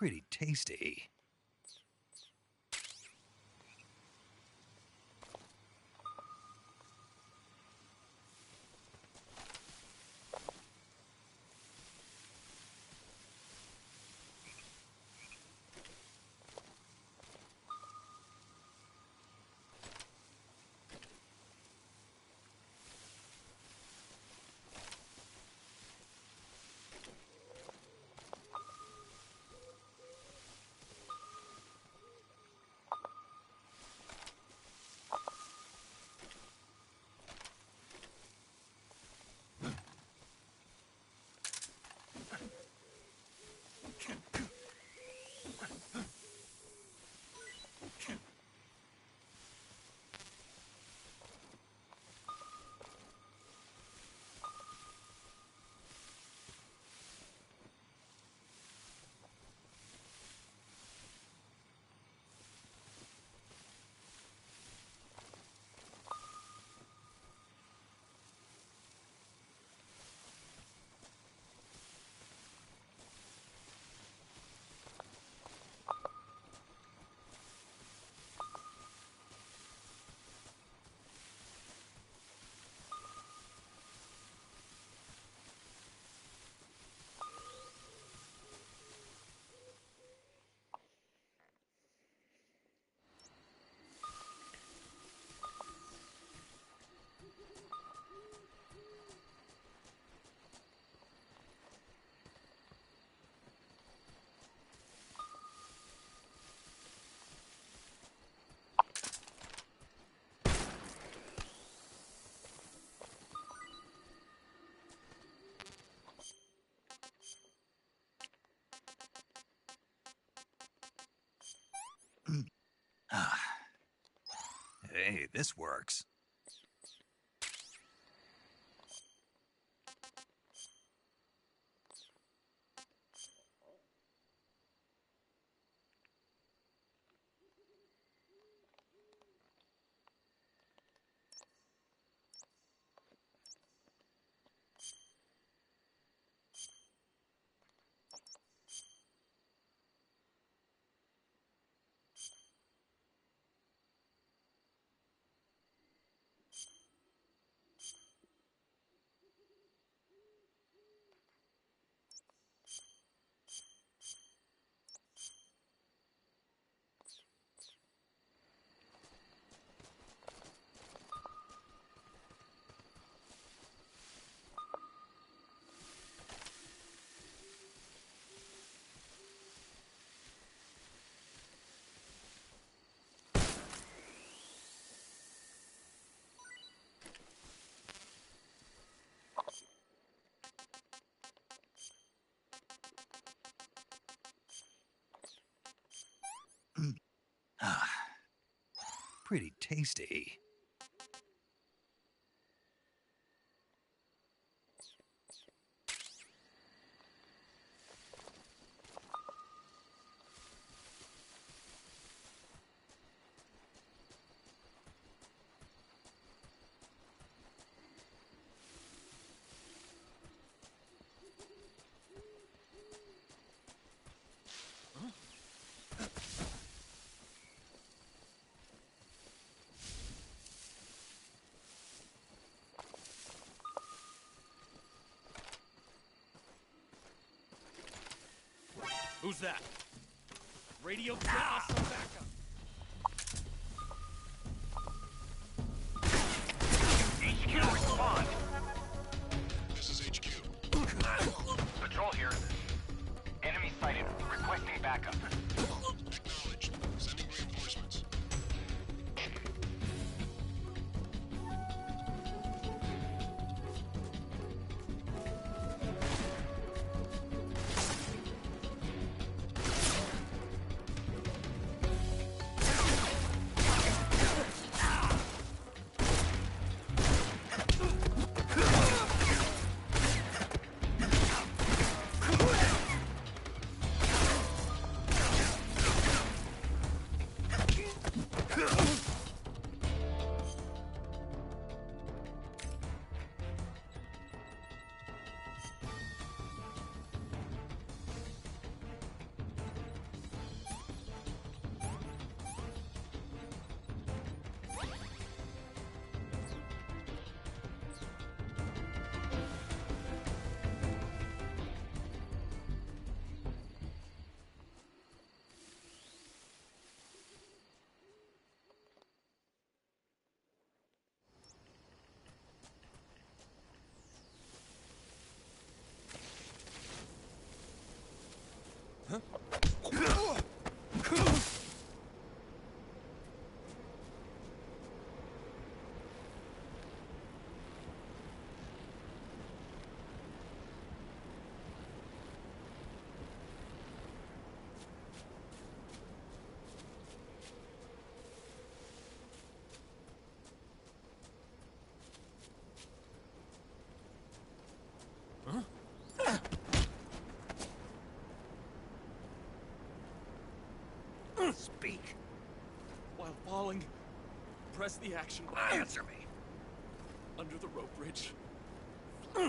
Pretty tasty. Hey, this works. Pretty tasty. Who's that? Radio, get us some backup. HQ, respond. This is HQ. Patrol here. Enemy sighted. Requesting backup. Acknowledged. Sending reinforcements. press the action button. Answer me. Under the rope bridge.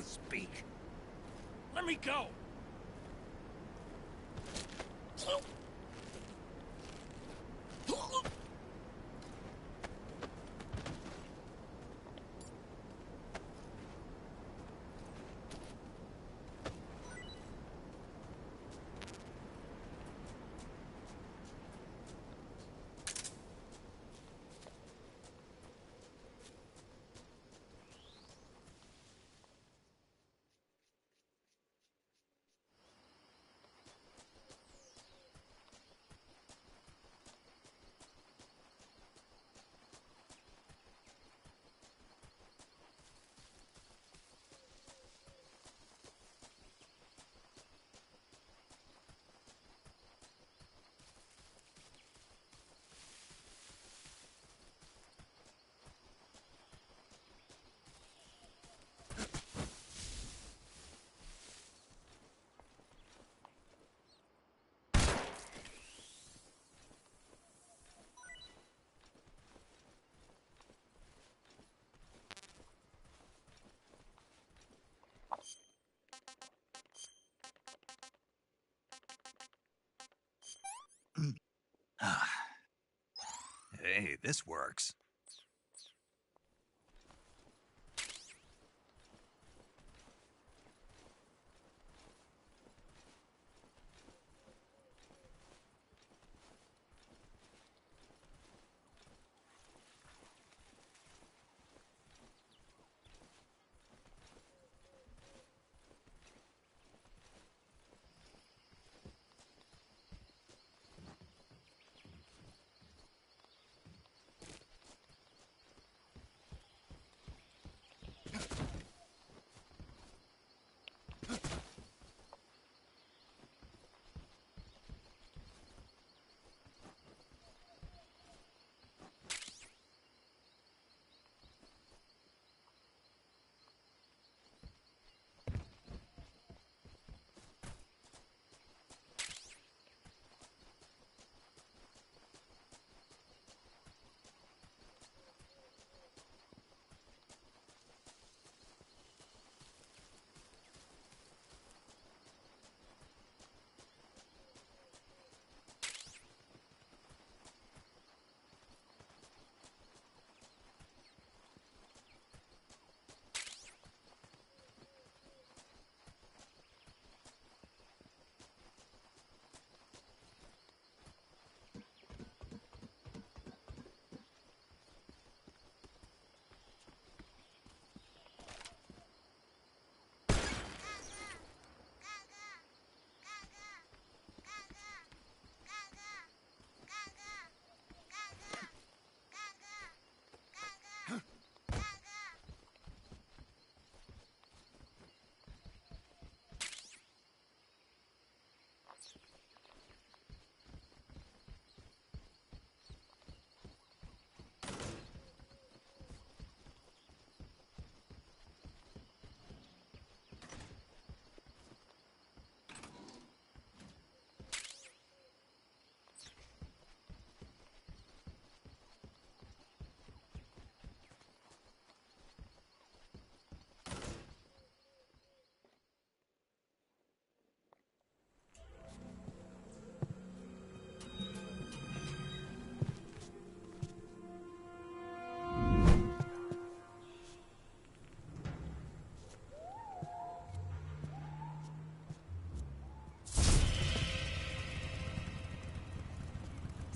Speak. Let me go! Hey, this works.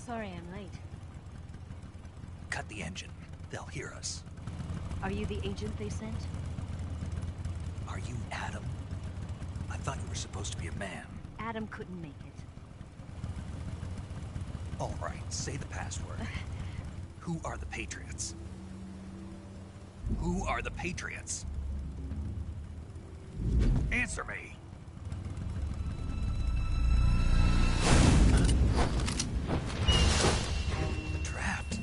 Sorry I'm late. Cut the engine. They'll hear us. Are you the agent they sent? Are you Adam? I thought you were supposed to be a man. Adam couldn't make it. All right, say the password. Who are the Patriots? Who are the Patriots? Answer me! Trapped.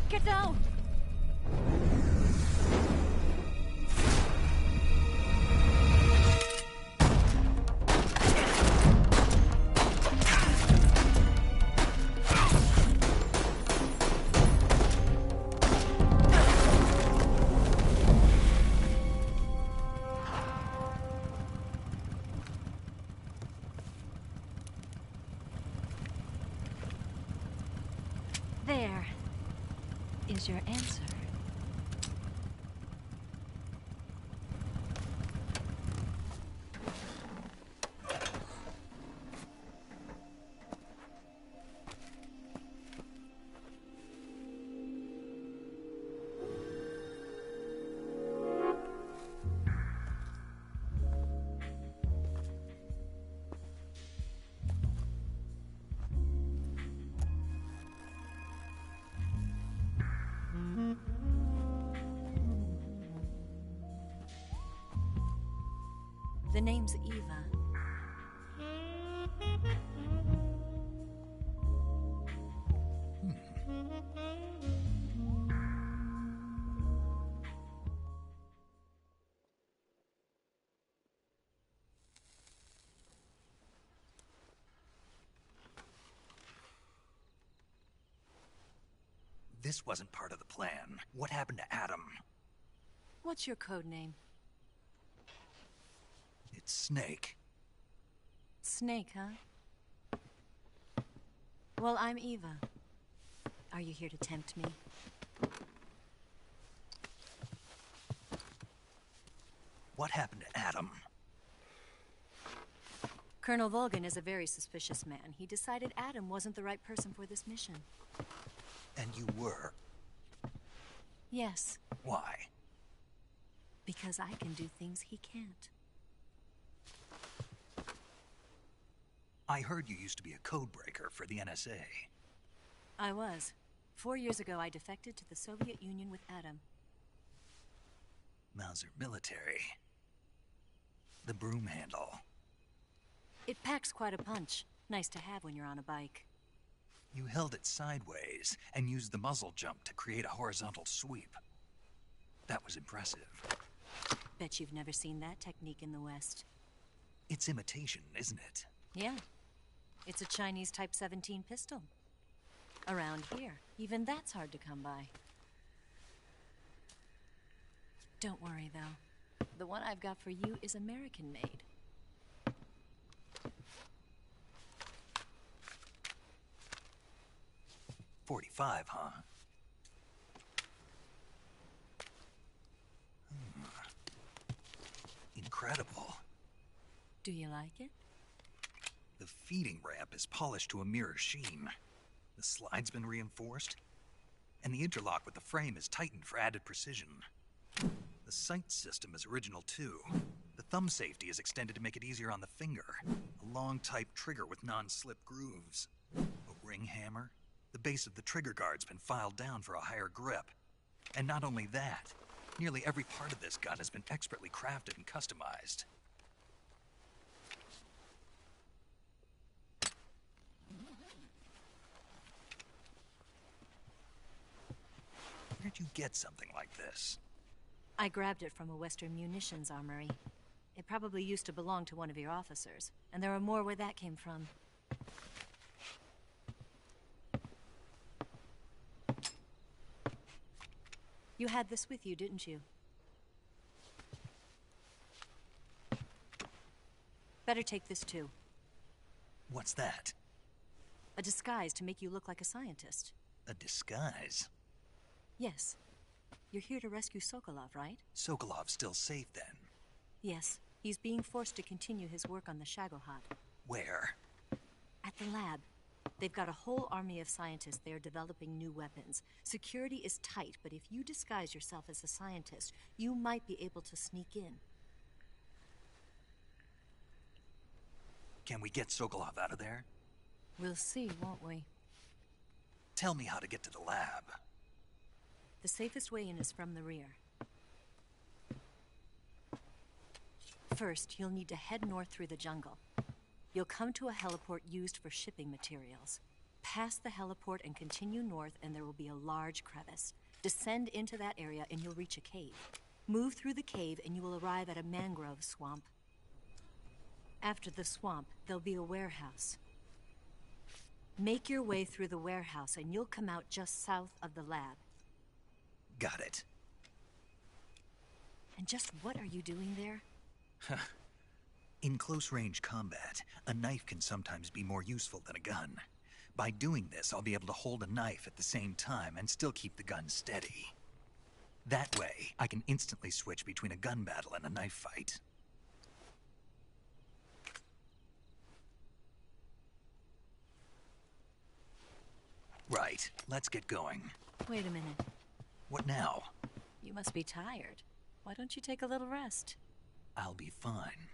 Get down! Here's your answer. The name's Eva. This wasn't part of the plan. What happened to Adam? What's your code name? It's Snake. Snake, huh? Well, I'm Eva. Are you here to tempt me? What happened to Adam? Colonel Volgin is a very suspicious man. He decided Adam wasn't the right person for this mission. And you were? Yes. Why? Because I can do things he can't. I heard you used to be a codebreaker for the NSA. I was. 4 years ago, I defected to the Soviet Union with Adam. Mauser military. The broom handle. It packs quite a punch. Nice to have when you're on a bike. You held it sideways and used the muzzle jump to create a horizontal sweep. That was impressive. Bet you've never seen that technique in the West. It's imitation, isn't it? Yeah. It's a Chinese Type 17 pistol. Around here, even that's hard to come by. Don't worry, though. The one I've got for you is American-made. .45, huh? Incredible. Do you like it? The feeding ramp is polished to a mirror sheen. The slide's been reinforced, and the interlock with the frame is tightened for added precision. The sight system is original too. The thumb safety is extended to make it easier on the finger. A long type trigger with non-slip grooves. A ring hammer. The base of the trigger guard's been filed down for a higher grip. And not only that, nearly every part of this gun has been expertly crafted and customized. Where'd you get something like this? I grabbed it from a Western munitions armory. It probably used to belong to one of your officers, and there are more where that came from. You had this with you, didn't you? Better take this too. What's that? A disguise to make you look like a scientist. A disguise? Yes. You're here to rescue Sokolov, right? Sokolov's still safe then? Yes. He's being forced to continue his work on the Shagohod. Where? At the lab. They've got a whole army of scientists there developing new weapons. Security is tight, but if you disguise yourself as a scientist, you might be able to sneak in. Can we get Sokolov out of there? We'll see, won't we? Tell me how to get to the lab. The safest way in is from the rear. First, you'll need to head north through the jungle. You'll come to a heliport used for shipping materials. Pass the heliport and continue north, and there will be a large crevice. Descend into that area and you'll reach a cave. Move through the cave and you will arrive at a mangrove swamp. After the swamp, there'll be a warehouse. Make your way through the warehouse and you'll come out just south of the lab. Got it. And just what are you doing there? In close-range combat, a knife can sometimes be more useful than a gun. By doing this, I'll be able to hold a knife at the same time and still keep the gun steady. That way, I can instantly switch between a gun battle and a knife fight. Right, let's get going. Wait a minute. What now? You must be tired. Why don't you take a little rest? I'll be fine.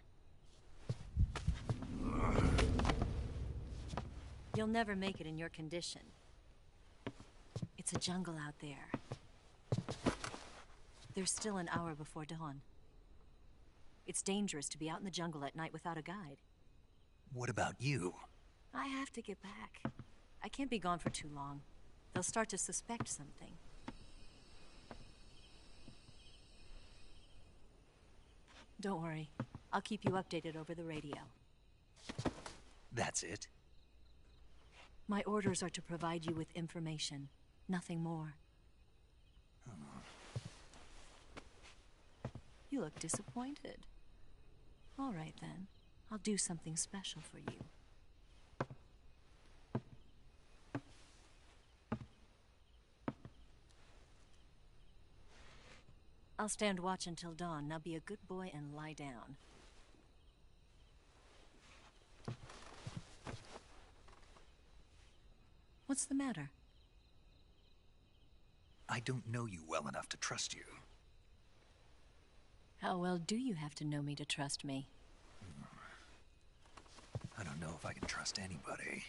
You'll never make it in your condition. It's a jungle out there. There's still an hour before dawn. It's dangerous to be out in the jungle at night without a guide. What about you? I have to get back. I can't be gone for too long. They'll start to suspect something. Don't worry. I'll keep you updated over the radio. That's it? My orders are to provide you with information. Nothing more. You look disappointed. All right, then. I'll do something special for you. I'll stand watch until dawn. Now be a good boy and lie down. What's the matter? I don't know you well enough to trust you. How well do you have to know me to trust me? I don't know if I can trust anybody.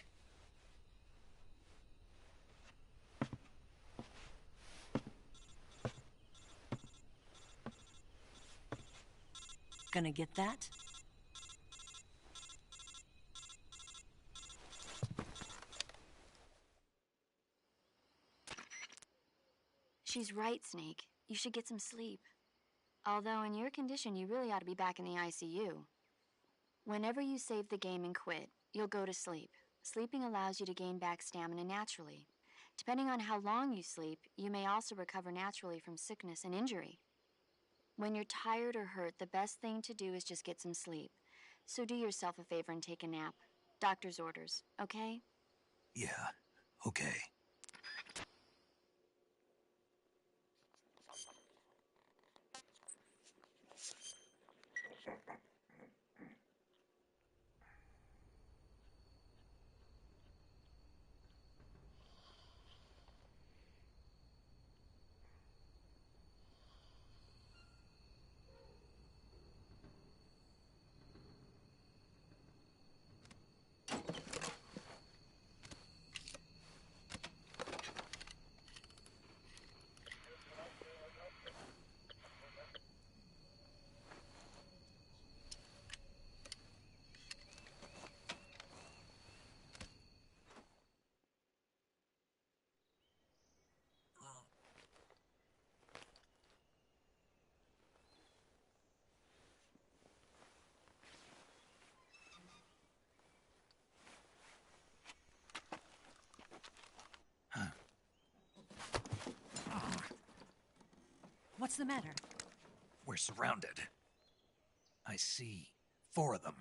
Gonna get that? She's right, Snake. You should get some sleep. Although in your condition, you really ought to be back in the ICU. Whenever you save the game and quit, you'll go to sleep. Sleeping allows you to gain back stamina naturally. Depending on how long you sleep, you may also recover naturally from sickness and injury. When you're tired or hurt, the best thing to do is just get some sleep. So do yourself a favor and take a nap. Doctor's orders, okay? Yeah, okay. What's the matter? We're surrounded. I see 4 of them.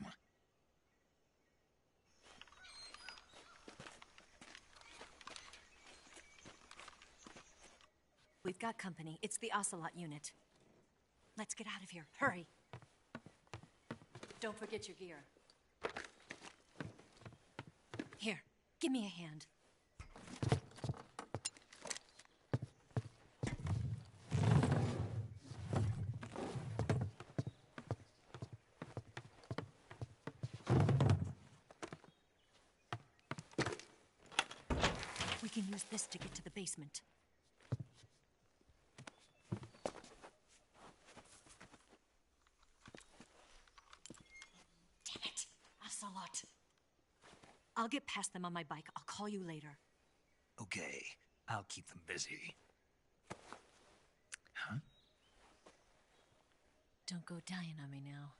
We've got company. It's the Ocelot unit. Let's get out of here. Hurry. Don't forget your gear. Here, give me a hand. We can use this to get to the basement. Damn it, Ocelot. I'll get past them on my bike. I'll call you later. Okay, I'll keep them busy. Huh? Don't go dying on me now.